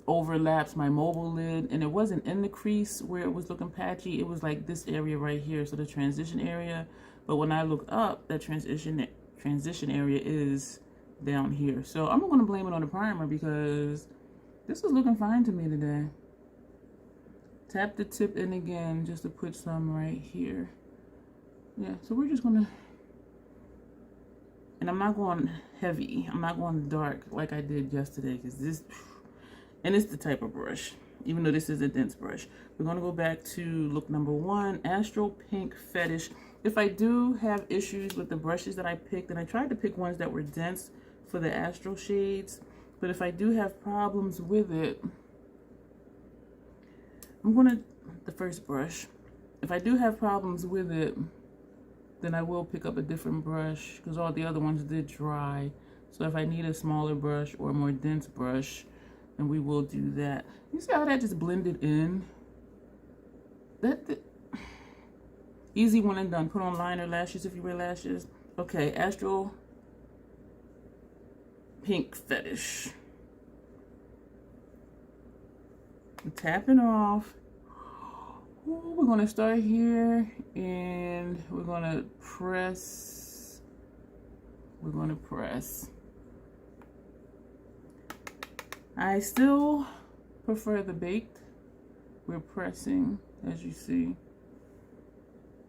Speaker 1: overlaps my mobile lid, and it wasn't in the crease where it was looking patchy, it was like this area right here, so the transition area. But when I look up, that transition area is down here. So I'm going to blame it on the primer because this is looking fine to me today. Tap the tip in again just to put some right here. Yeah, so we're just gonna, and I'm not going heavy, I'm not going dark like I did yesterday, because this, and it's the type of brush, even though this is a dense brush. We're gonna go back to look number 1, Astral Pink Fetish. If I do have issues with the brushes that I picked, and I tried to pick ones that were dense for the Astral shades, but if I do have problems with it, the first brush, if I do have problems with it, then I will pick up a different brush, because all the other ones did dry. So if I need a smaller brush or a more dense brush, then we will do that. You see how that just blended in? Easy one and done. Put on liner lashes if you wear lashes. Okay, Astral Pink Fetish. I'm tapping off. Ooh, we're gonna start here, and we're gonna press. I still prefer the baked. We're pressing, as you see,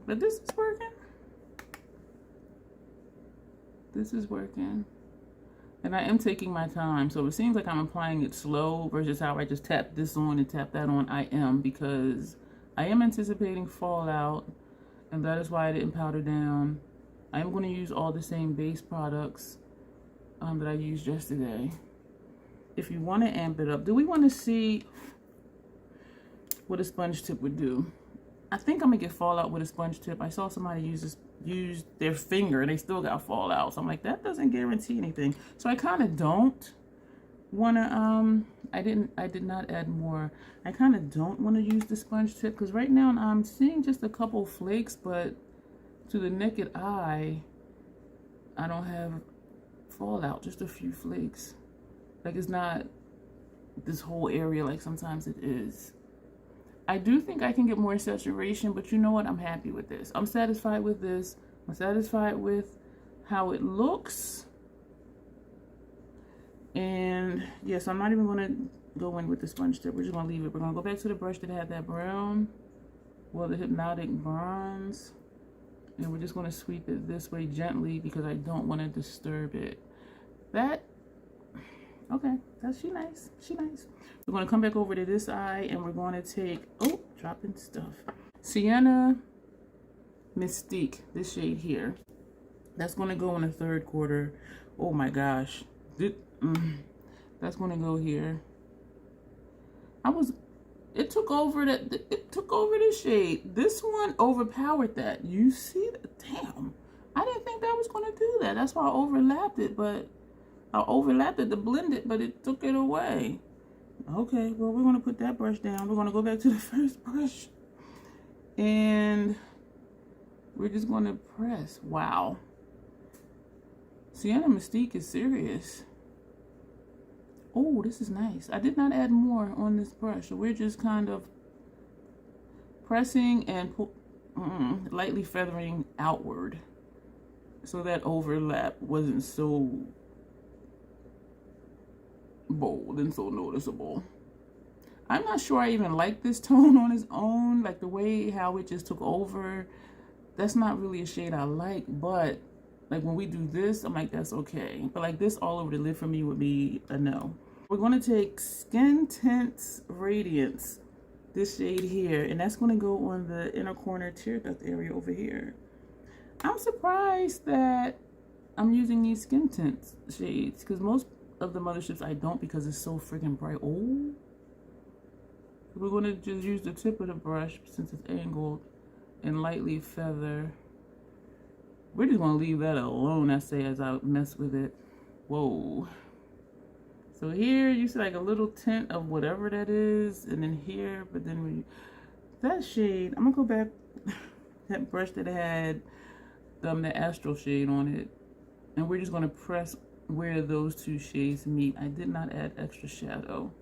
Speaker 1: but this is working. This is working. And I am taking my time, so it seems like I'm applying it slow versus how I just tap this on and tap that on. I am, because I am anticipating fallout, and that is why I didn't powder down. I am going to use all the same base products that I used yesterday. If you want to amp it up, do we want to see what a sponge tip would do? I think I'm going to get fallout with a sponge tip. I saw somebody use their finger and they still got fallout. So I'm like, that doesn't guarantee anything. So I kind of don't. wanna I did not add more. I kind of don't want to use the sponge tip because right now I'm seeing just a couple flakes, but to the naked eye I don't have fallout, just a few flakes. Like it's not this whole area like sometimes it is. I do think I can get more saturation, but you know what? I'm happy with this. I'm satisfied with this. I'm satisfied with how it looks. And yes, I'm not even going to go in with the sponge tip. We're just going to leave it. We're going to go back to the brush that had that brown, well, the hypnotic bronze. And we're just going to sweep it this way gently because I don't want to disturb it. That, okay, that's she nice. She nice. We're going to come back over to this eye and we're going to take, oh, dropping stuff. Sienna Mystique, this shade here. That's going to go in the third quarter. Oh my gosh. That's going to go here. It took over the shade. This one overpowered that. You see that? Damn. I didn't think that was going to do that. That's why I overlapped it, but I overlapped it to blend it, but it took it away. Okay, well, we're going to put that brush down. We're going to go back to the first brush. And we're just going to press. Wow. Sienna Mystique is serious. Oh, this is nice. I did not add more on this brush. So we're just kind of pressing and lightly feathering outward. So that overlap wasn't so bold and so noticeable. I'm not sure I even like this tone on its own, like the way how it just took over. That's not really a shade I like, but like when we do this, I'm like, that's okay. But like this all over the lid for me would be a no. We're going to take Skin Tints Radiance, this shade here, and that's going to go on the inner corner tear duct area over here. I'm surprised that I'm using these Skin Tints shades because most of the Motherships I don't because it's so freaking bright. Oh, we're going to just use the tip of the brush since it's angled and lightly feather. We're just going to leave that alone, I say, as I mess with it. Whoa. So here you see like a little tint of whatever that is, and then here, but then that shade, I'm going to go back, that brush that had the Astral shade on it, and we're just going to press where those two shades meet. I did not add extra shadow.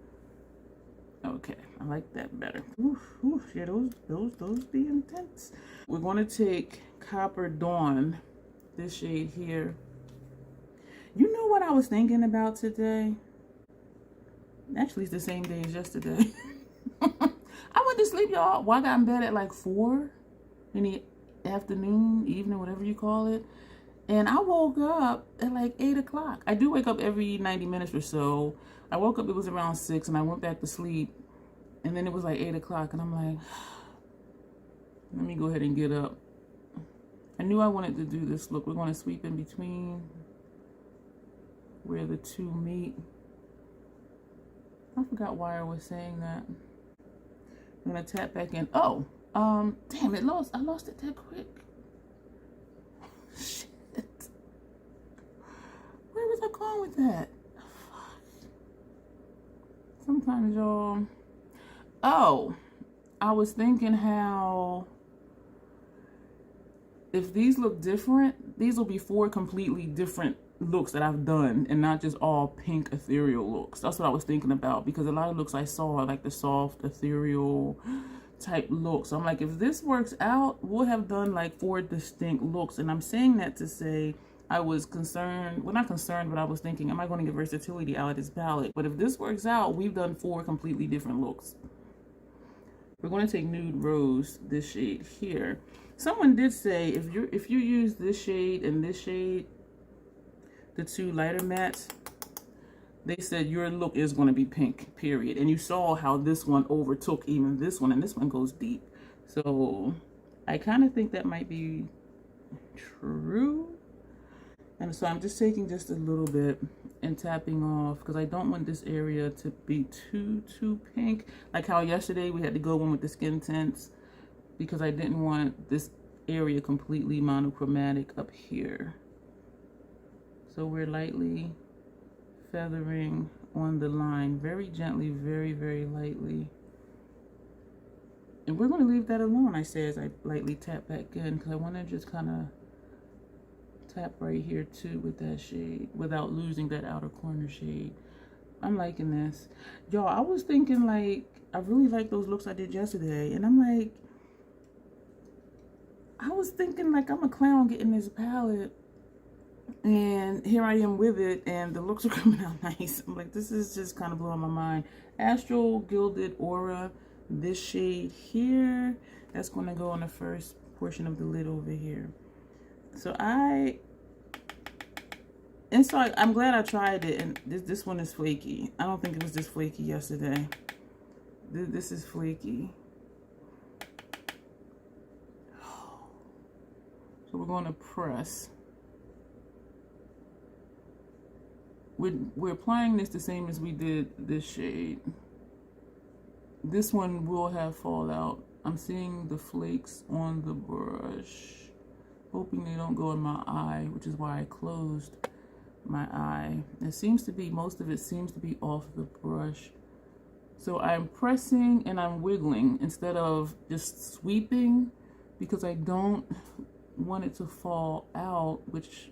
Speaker 1: Okay, I like that better. Oof, oof, yeah, those be intense. We're going to take Copper Dawn, this shade here. You know what I was thinking about today? Actually, it's the same day as yesterday. I went to sleep, y'all. Well, I got in bed at like 4 in the afternoon, evening, whatever you call it. And I woke up at like 8 o'clock. I do wake up every 90 minutes or so. I woke up, it was around 6, and I went back to sleep. And then it was like 8 o'clock, and I'm like, let me go ahead and get up. I knew I wanted to do this look. We're going to sweep in between where the two meet. I forgot why I was saying that. I'm going to tap back in. Oh, damn, I lost it that quick. Shit. Where was I going with that? Sometimes, y'all. Oh, I was thinking how if these look different, these will be 4 completely different looks that I've done and not just all pink ethereal looks. That's what I was thinking about, because a lot of looks I saw are like the soft ethereal type looks. So I'm like, if this works out, we'll have done like 4 distinct looks. And I'm saying that to say I was concerned, well, not concerned, but I was thinking, am I going to get versatility out of this palette? But if this works out, we've done 4 completely different looks. We're going to take Nude Rose, this shade here. Someone did say if you use this shade and this shade, the 2 lighter mattes, they said your look is going to be pink, period. And you saw how this one overtook even this one, and this one goes deep. So I kind of think that might be true. And so I'm just taking just a little bit and tapping off because I don't want this area to be too pink. Like how yesterday we had to go in with the skin tints because I didn't want this area completely monochromatic up here. So we're lightly feathering on the line, very gently, very, very lightly. And we're going to leave that alone, I say, as I lightly tap back in, because I want to just kind of tap right here too with that shade without losing that outer corner shade. I'm liking this. Y'all, I was thinking like, I really like those looks I did yesterday. And I'm like, I was thinking like I'm a clown getting this palette. And here I am with it. And the looks are coming out nice. I'm like, this is just kind of blowing my mind. Astral Gilded Aura. This shade here. That's going to go on the first portion of the lid over here. So inside, I'm glad I tried it, and this one is flaky. I don't think it was this flaky yesterday. This is flaky. So we're going to press. We're applying this the same as we did this shade. This one will have fallout. I'm seeing the flakes on the brush. Hoping they don't go in my eye, which is why I closed my eye. It seems to be, most of it seems to be off the brush. So I'm pressing and I'm wiggling instead of just sweeping, because I don't want it to fall out, which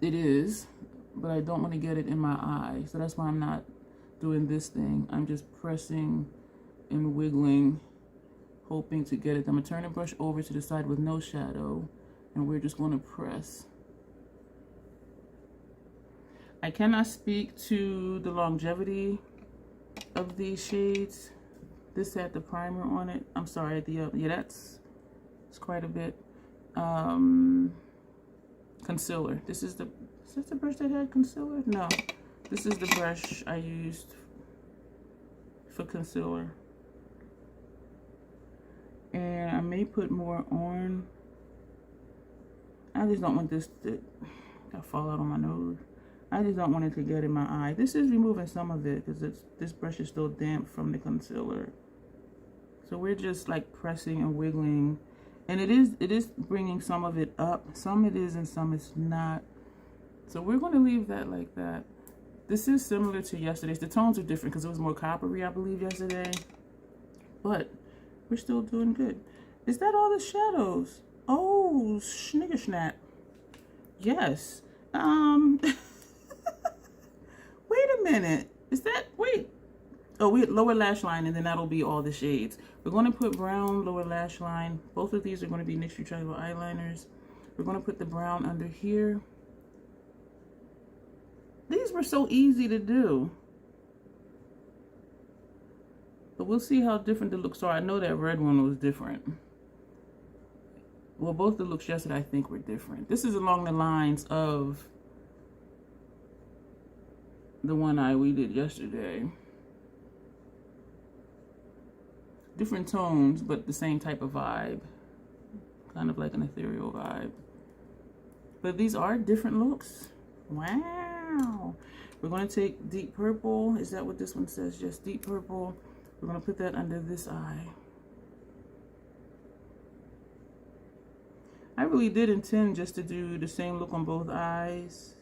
Speaker 1: it is, but I don't want to get it in my eye. So that's why I'm not doing this thing. I'm just pressing and wiggling, hoping to get it. I'm going to turn the brush over to the side with no shadow, and we're just going to press. I cannot speak to the longevity of these shades. This had the primer on it. I'm sorry, yeah, it's quite a bit. Concealer. Is this the brush that had concealer? No, this is the brush I used for concealer. And I may put more on. I just don't want this to fall out on my nose. I just don't want it to get in my eye. This is removing some of it because this brush is still damp from the concealer. So we're just like pressing and wiggling. And it is bringing some of it up. Some it is and some it's not. So we're going to leave that like that. This is similar to yesterday's. The tones are different because it was more coppery, I believe, yesterday. But we're still doing good. Is that all the shadows? Oh, snigger snap. Yes. Wait a minute. Is that, wait. Oh, we lower lash line, and then that'll be all the shades. We're going to put brown lower lash line. Both of these are going to be NYX Rechargeable Eyeliners. We're going to put the brown under here. These were so easy to do. But we'll see how different the looks are. I know that red one was different. Well, both the looks yesterday I think were different. This is along the lines of the one we did yesterday. Different tones, but the same type of vibe. Kind of like an ethereal vibe. But these are different looks. Wow. We're going to take deep purple. Is that what this one says? Just deep purple. We're going to put that under this eye. I really did intend just to do the same look on both eyes,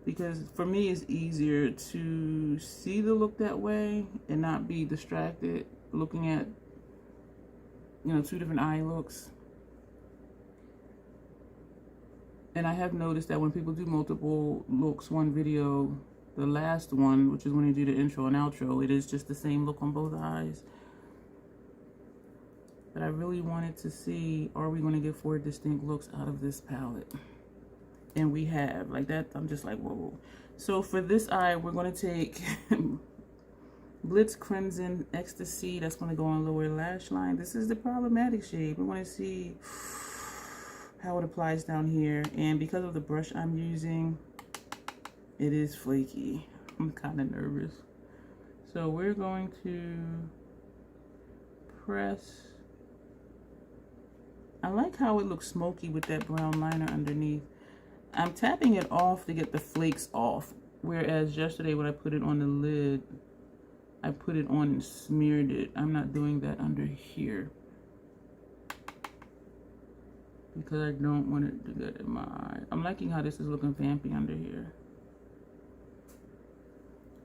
Speaker 1: because for me it's easier to see the look that way and not be distracted looking at, you know, two different eye looks. And I have noticed that when people do multiple looks, one video, the last one, which is when you do the intro and outro, it is just the same look on both eyes. But I really wanted to see, are we going to get 4 distinct looks out of this palette? And we have, like that, I'm just like, whoa. So for this eye, we're going to take Blitz Crimson Ecstasy. That's going to go on lower lash line. This is the problematic shade. We want to see how it applies down here. And because of the brush I'm using, it is flaky. I'm kind of nervous. So we're going to press. I like how it looks smoky with that brown liner underneath. I'm tapping it off to get the flakes off. Whereas yesterday when I put it on the lid, I put it on and smeared it. I'm not doing that under here, because I don't want it to get in my eye. I'm liking how this is looking vampy under here.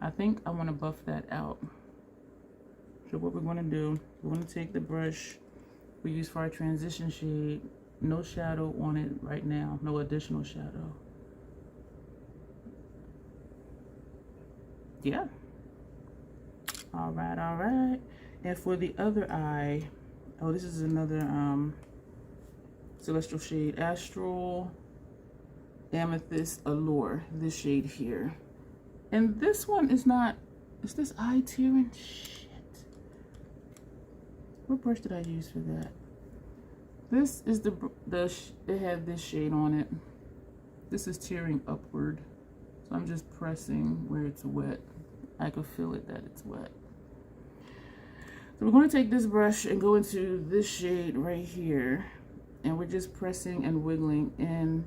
Speaker 1: I think I want to buff that out. So what we're going to do, we're going to take the brush we use for our transition shade. No shadow on it right now, no additional shadow. Yeah. All right, all right. And for the other eye, oh, this is another celestial shade, Astral Amethyst Allure, this shade here. And this one is not, is this eye tearing? Shit. What brush did I use for that? This is it had this shade on it. This is tearing upward. So I'm just pressing where it's wet. I could feel it that it's wet. So we're going to take this brush and go into this shade right here. And we're just pressing and wiggling. And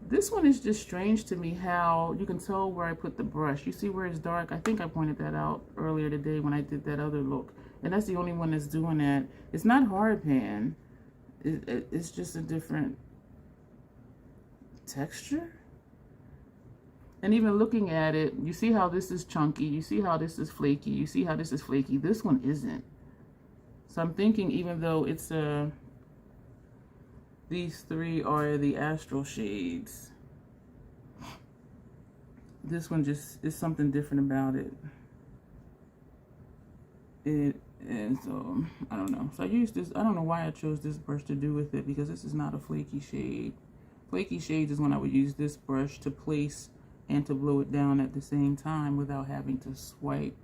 Speaker 1: this one is just strange to me how you can tell where I put the brush. You see where it's dark? I think I pointed that out earlier today when I did that other look. And that's the only one that's doing that. It's not hard pan. It's just a different texture. And even looking at it, you see how this is chunky. You see how this is flaky. You see how this is flaky. This one isn't. So I'm thinking even though it's these three are the Astral shades, this one just is something different about it. And so I don't know. So I used this. I don't know why I chose this brush to do with it, because this is not a flaky shade. Flaky shades is when I would use this brush to place and to blow it down at the same time without having to swipe.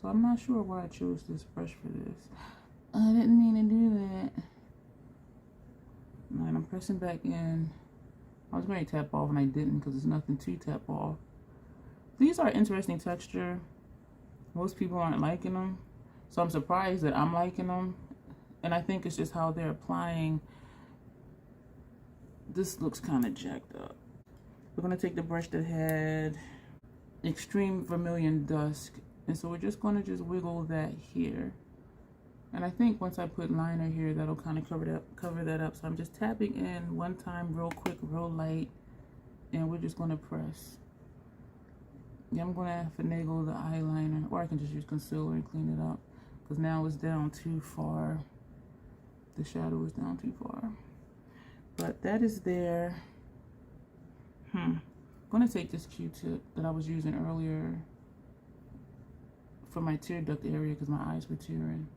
Speaker 1: So I'm not sure why I chose this brush for this. I didn't mean to do that. Alright, I'm pressing back in. I was going to tap off and I didn't because there's nothing to tap off. These are interesting texture. Most people aren't liking them. So I'm surprised that I'm liking them. And I think it's just how they're applying. This looks kind of jacked up. We're going to take the brush that had Extreme Vermilion Dusk. And so we're just going to just wiggle that here. And I think once I put liner here, that'll kind of cover that up. So I'm just tapping in one time real quick, real light. And we're just going to press. Yeah, I'm going to finagle the eyeliner. Or I can just use concealer and clean it up. Because now it's down too far. The shadow is down too far. But that is there. I'm going to take this Q-tip that I was using earlier for my tear duct area because my eyes were tearing.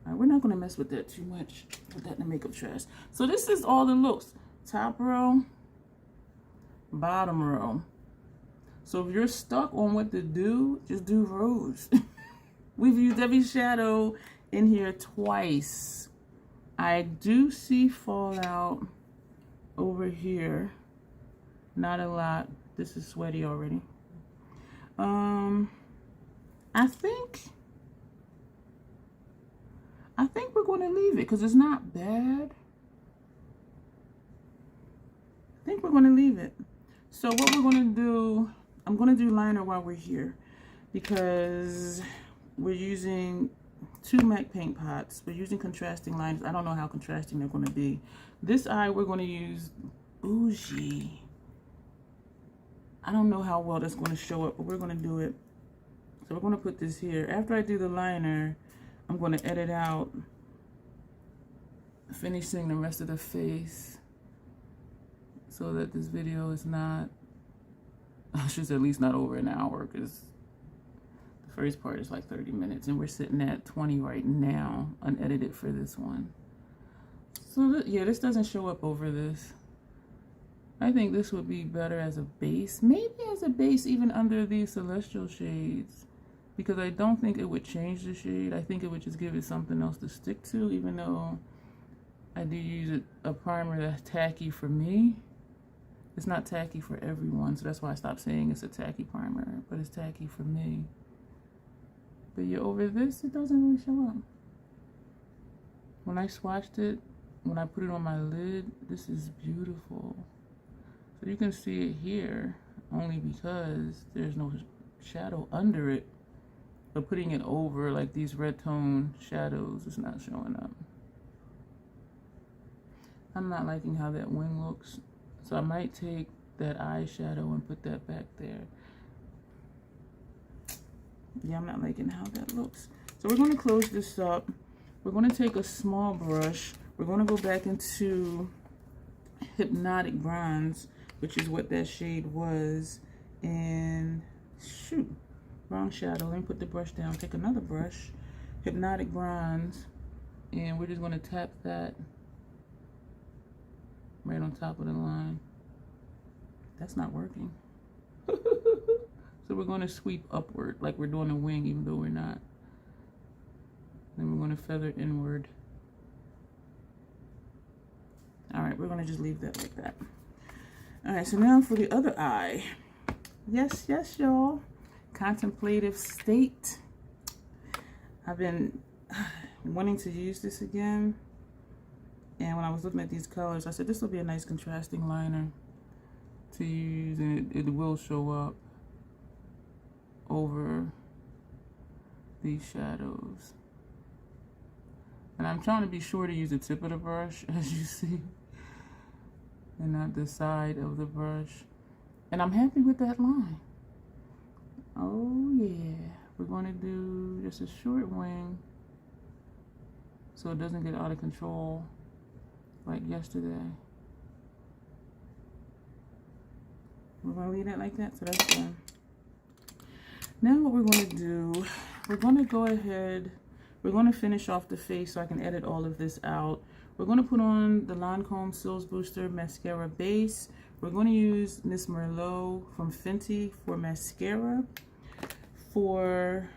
Speaker 1: All right, we're not going to mess with that too much. Put that in the makeup trash. So this is all the looks. Top row, bottom row. So if you're stuck on what to do, just do rows. We've used every shadow in here twice. I do see fallout over here. Not a lot. This is sweaty already. I think we're going to leave it because it's not bad. I think we're going to leave it. So what we're going to do, I'm going to do liner while we're here because we're using 2 MAC paint pots. We're using contrasting liners. I don't know how contrasting they're going to be. This eye we're going to use Bougie. I don't know how well that's going to show up, but we're going to do it. So we're going to put this here. After I do the liner, I'm going to edit out finishing the rest of the face so that this video is not, I should say at least not over an hour, because the first part is like 30 minutes and we're sitting at 20 right now, unedited for this one. So yeah, this doesn't show up over this. I think this would be better as a base, maybe as a base even under these celestial shades, because I don't think it would change the shade. I think it would just give it something else to stick to, even though I do use a primer that's tacky for me. It's not tacky for everyone, so that's why I stopped saying it's a tacky primer, but it's tacky for me. But yeah, over this, it doesn't really show up. When I swatched it, when I put it on my lid, this is beautiful. So you can see it here only because there's no shadow under it. But putting it over like these red tone shadows is not showing up. I'm not liking how that wing looks. So I might take that eyeshadow and put that back there. Yeah, I'm not liking how that looks. So we're going to close this up. We're going to take a small brush. We're going to go back into Hypnotic Bronze, which is what that shade was. And shoot, wrong shadow. Let me put the brush down. Take another brush, Hypnotic Bronze, and we're just going to tap that right on top of the line. That's not working. So we're going to sweep upward like we're doing a wing, even though we're not. Then we're going to feather inward. All right, we're going to just leave that like that. All right, so now for the other eye. Yes, yes, y'all. Contemplative State. I've been wanting to use this again. And when I was looking at these colors, I said this will be a nice contrasting liner to use, and it will show up over these shadows. And I'm trying to be sure to use the tip of the brush, as you see, and not the side of the brush. And I'm happy with that line. Oh yeah, we're going to do just a short wing so it doesn't get out of control like yesterday. We're going to leave it like that, so that's done. Now what we're going to do, we're going to go ahead, we're going to finish off the face so I can edit all of this out. We're going to put on the Lancome Cils Booster Mascara Base. We're going to use Miss Merlot from Fenty for mascara. To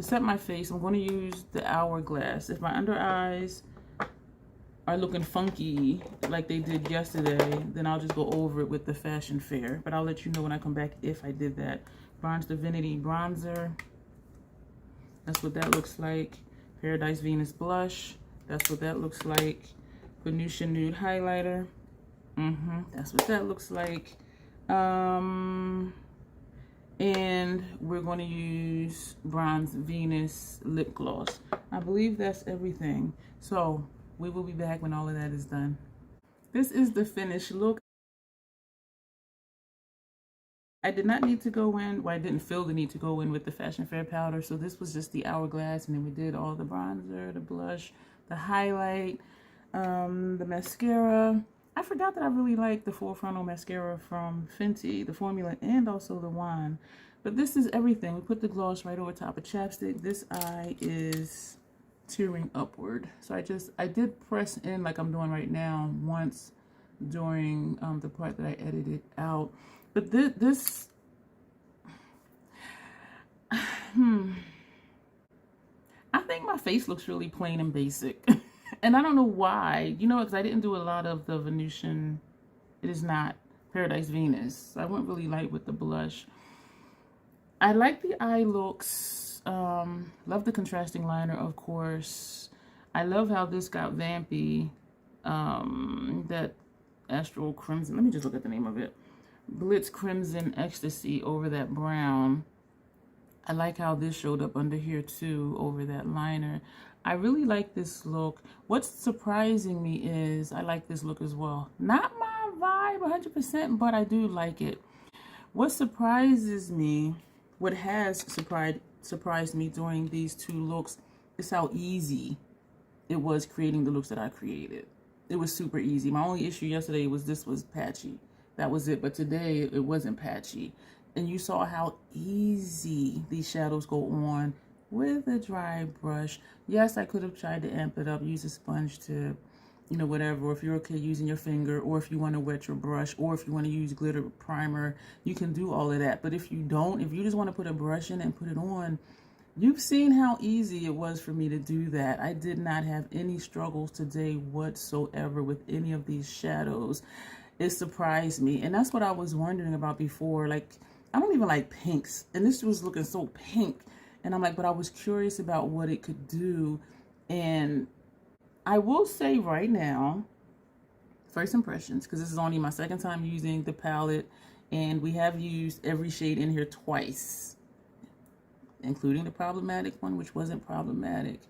Speaker 1: set my face, I'm going to use the Hourglass. If my under eyes are looking funky like they did yesterday, then I'll just go over it with the Fashion Fair. But I'll let you know when I come back if I did that. Bronze Divinity Bronzer. That's what that looks like. Paradise Venus Blush. That's what that looks like. Venusian Nude Highlighter. That's what that looks like. And we're going to use Bronze Venus Lip Gloss. I believe that's everything. So we will be back when all of that is done. This is the finished look. I did not need to go in, well, I didn't feel the need to go in with the Fashion Fair powder, so this was just the Hourglass, and then we did all the bronzer, the blush, the highlight, the mascara. I forgot that I really like the Full Frontal Mascara from Fenty, the formula, and also the wand. But this is everything. We put the gloss right over top of chapstick. This eye is tearing upward. So I did press in like I'm doing right now once during the part that I edited out. But this I think my face looks really plain and basic. And I don't know why. You know, because I didn't do a lot of the Venusian, it is not Paradise Venus. I went really light with the blush. I like the eye looks. Love the contrasting liner, of course. I love how this got vampy. That Astral Crimson. Let me just look at the name of it. Blitz Crimson Ecstasy over that brown. I like how this showed up under here too, over that liner. I really like this look. What's surprising me is I like this look as well. Not my vibe 100%, but I do like it. What surprises me, what has surprised me during these two looks is how easy it was creating the looks that I created. It was super easy. My only issue yesterday was this was patchy. That was it. But today it wasn't patchy. And you saw how easy these shadows go on with a dry brush. Yes, I could have tried to amp it up, use a sponge to, you know, whatever. Or if you're okay using your finger, or if you want to wet your brush, or if you want to use glitter primer, you can do all of that. But if you don't, if you just want to put a brush in and put it on, you've seen how easy it was for me to do that. I did not have any struggles today whatsoever with any of these shadows. It surprised me. And that's what I was wondering about before. Like, I don't even like pinks. And this was looking so pink. And I'm like, but I was curious about what it could do. And I will say right now, first impressions, because this is only my second time using the palette. And we have used every shade in here twice, including the problematic one, which wasn't problematic.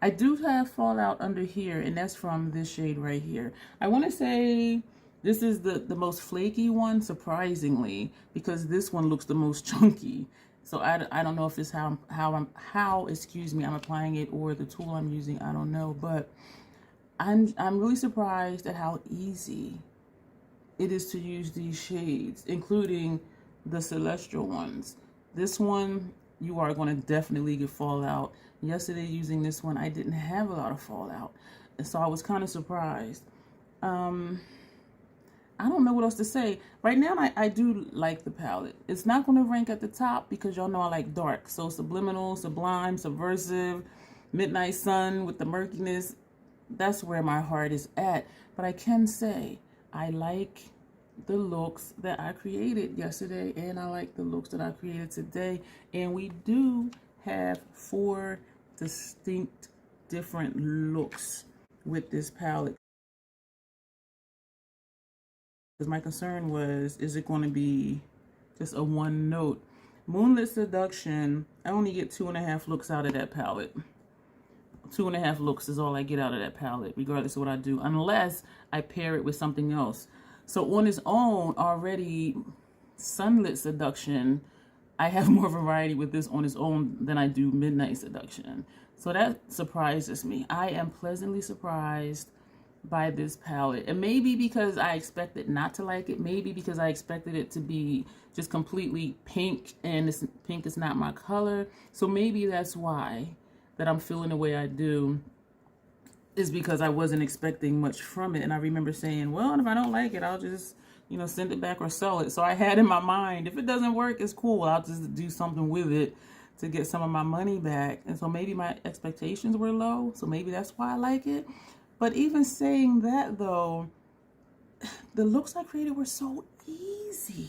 Speaker 1: I do have fallout under here, and that's from this shade right here. I want to say this is the most flaky one, surprisingly, because this one looks the most chunky. So I don't know if it's how excuse me, I'm applying it or the tool I'm using. I don't know, but I'm really surprised at how easy it is to use these shades, including the celestial ones. This one, you are going to definitely get fallout. Yesterday using this one, I didn't have a lot of fallout, and so I was kind of surprised. I don't know what else to say. Right now, I do like the palette. It's not going to rank at the top because y'all know I like dark. So Subliminal, Sublime, Subversive, Midnight Sun with the murkiness, that's where my heart is at. But I can say I like the looks that I created yesterday, and I like the looks that I created today. And we do have 4 distinct different looks with this palette. Because my concern was, is it going to be just a one note? Moonlit Seduction, I only get 2.5 looks out of that palette. 2.5 looks is all I get out of that palette, regardless of what I do, unless I pair it with something else. So on its own, already, Sunlit Seduction, I have more variety with this on its own than I do Midnight Seduction. So that surprises me. I am pleasantly surprised by this palette, and maybe because I expected not to like it, maybe because I expected it to be just completely pink, and this pink is not my color. So maybe that's why that I'm feeling the way I do, is because I wasn't expecting much from it. And I remember saying, well, if I don't like it, I'll just, you know, send it back or sell it. So I had in my mind, if it doesn't work, it's cool, I'll just do something with it to get some of my money back. And so maybe my expectations were low, so maybe that's why I like it. But even saying that, though, the looks I created were so easy.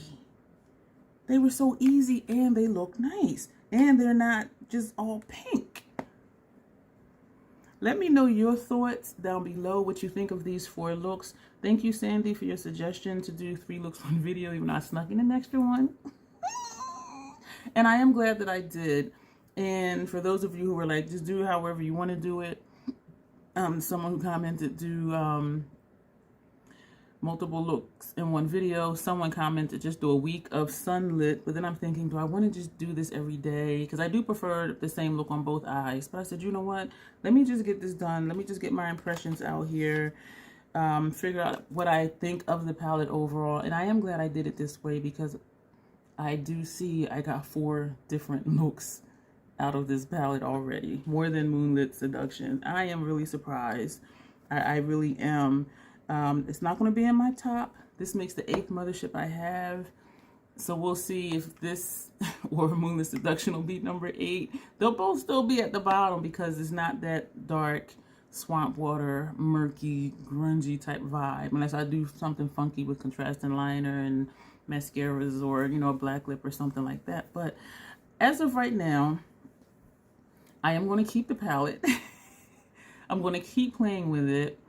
Speaker 1: They were so easy, and they look nice. And they're not just all pink. Let me know your thoughts down below, what you think of these 4 looks. Thank you, Sandy, for your suggestion to do 3 looks on video, even though I snuck in an extra one. And I am glad that I did. And for those of you who were like, just do however you want to do it, someone who commented do multiple looks in one video. Someone commented just do a week of sunlit, but then I'm thinking, do I want to just do this every day? Because I do prefer the same look on both eyes. But I said, you know what? Let me just get this done. Let me just get my impressions out here. Figure out what I think of the palette overall. And I am glad I did it this way, because I do see I got 4 different looks out of this palette already, more than Moonlit Seduction. I am really surprised. I really am. It's not going to be in my top. This makes the 8th Mothership I have. So we'll see if this or Moonlit Seduction will be number 8. They'll both still be at the bottom because it's not that dark, swamp water, murky, grungy type vibe. Unless I do something funky with contrasting liner and mascaras, or, you know, a black lip or something like that. But as of right now, I am going to keep the palette. I'm going to keep playing with it.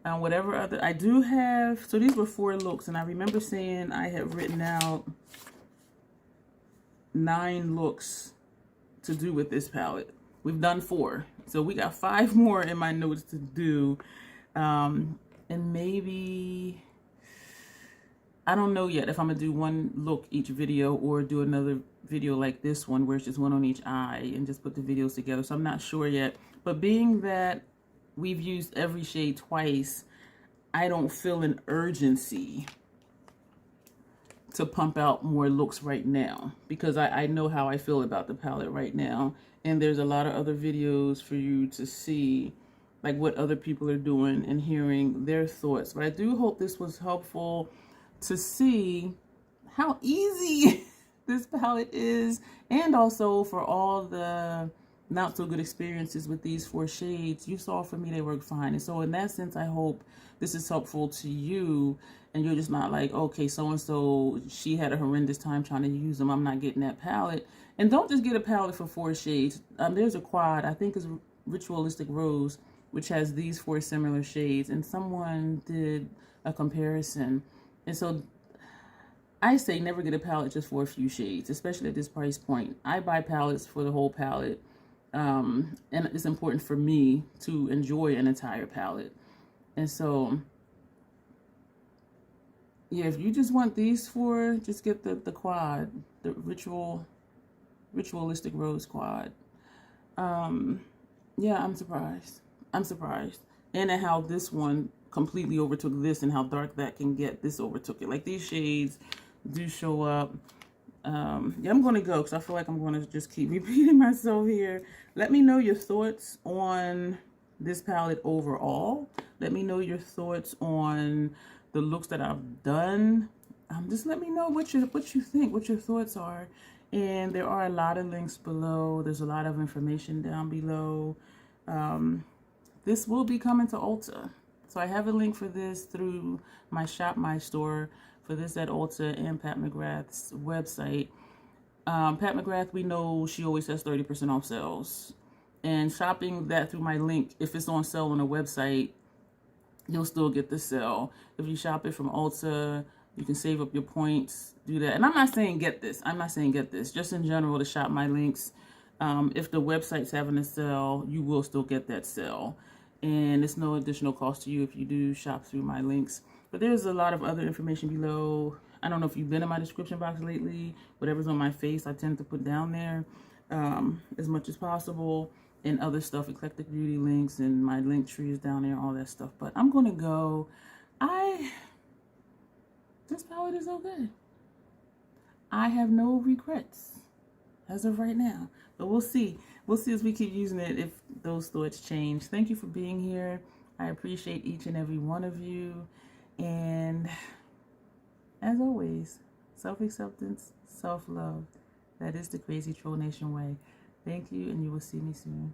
Speaker 1: Whatever other, I do have, so these were 4 looks, and I remember saying I had written out 9 looks to do with this palette. We've done 4. So we got 5 more in my notes to do. And maybe, I don't know yet if I'm going to do 1 look each video or do another video like this one where it's just 1 on each eye and just put the videos together. So I'm not sure yet. But being that we've used every shade twice, I don't feel an urgency to pump out more looks right now, because I know how I feel about the palette right now. And there's a lot of other videos for you to see, like what other people are doing and hearing their thoughts. But I do hope this was helpful to see how easy this palette is, and also for all the not so good experiences with these 4 shades. You saw for me they work fine. And so in that sense, I hope this is helpful to you, and you're just not like, okay, so-and-so, she had a horrendous time trying to use them, I'm not getting that palette. And don't just get a palette for 4 shades. There's a quad, I think it's Ritualistic Rose, which has these 4 similar shades, and someone did a comparison. And so I say never get a palette just for a few shades, especially at this price point. I buy palettes for the whole palette. And it's important for me to enjoy an entire palette. And so, yeah, if you just want these 4, just get the quad, the Ritual Ritualistic Rose Quad. Yeah, I'm surprised. I'm surprised. And at how this one completely overtook this and how dark that can get. This overtook it. Like, these shades do show up. Yeah, I'm going to go because I feel like I'm going to just keep repeating myself here. Let me know your thoughts on this palette overall. Let me know your thoughts on the looks that I've done. Just let me know what you think, what your thoughts are. And there are a lot of links below. There's a lot of information down below. This will be coming to Ulta. So I have a link for this through my Shop My Store, for this at Ulta and Pat McGrath's website. Pat McGrath, we know she always has 30% off sales. And shopping that through my link, if it's on sale on a website, you'll still get the sale. If you shop it from Ulta, you can save up your points, do that. And I'm not saying get this. I'm not saying get this. Just in general, to shop my links. If the website's having a sale, you will still get that sale. And it's no additional cost to you if you do shop through my links. But there's a lot of other information below. I don't know if you've been in my description box lately. Whatever's on my face, I tend to put down there as much as possible. And other stuff, eclectic beauty links, and my link tree is down there, all that stuff. But I'm going to go. This palette is so good. I have no regrets as of right now. But we'll see. We'll see as we keep using it if those thoughts change. Thank you for being here. I appreciate each and every one of you. And as always, self-acceptance, self-love. That is the Crazy Troll Nation way. Thank you, and you will see me soon.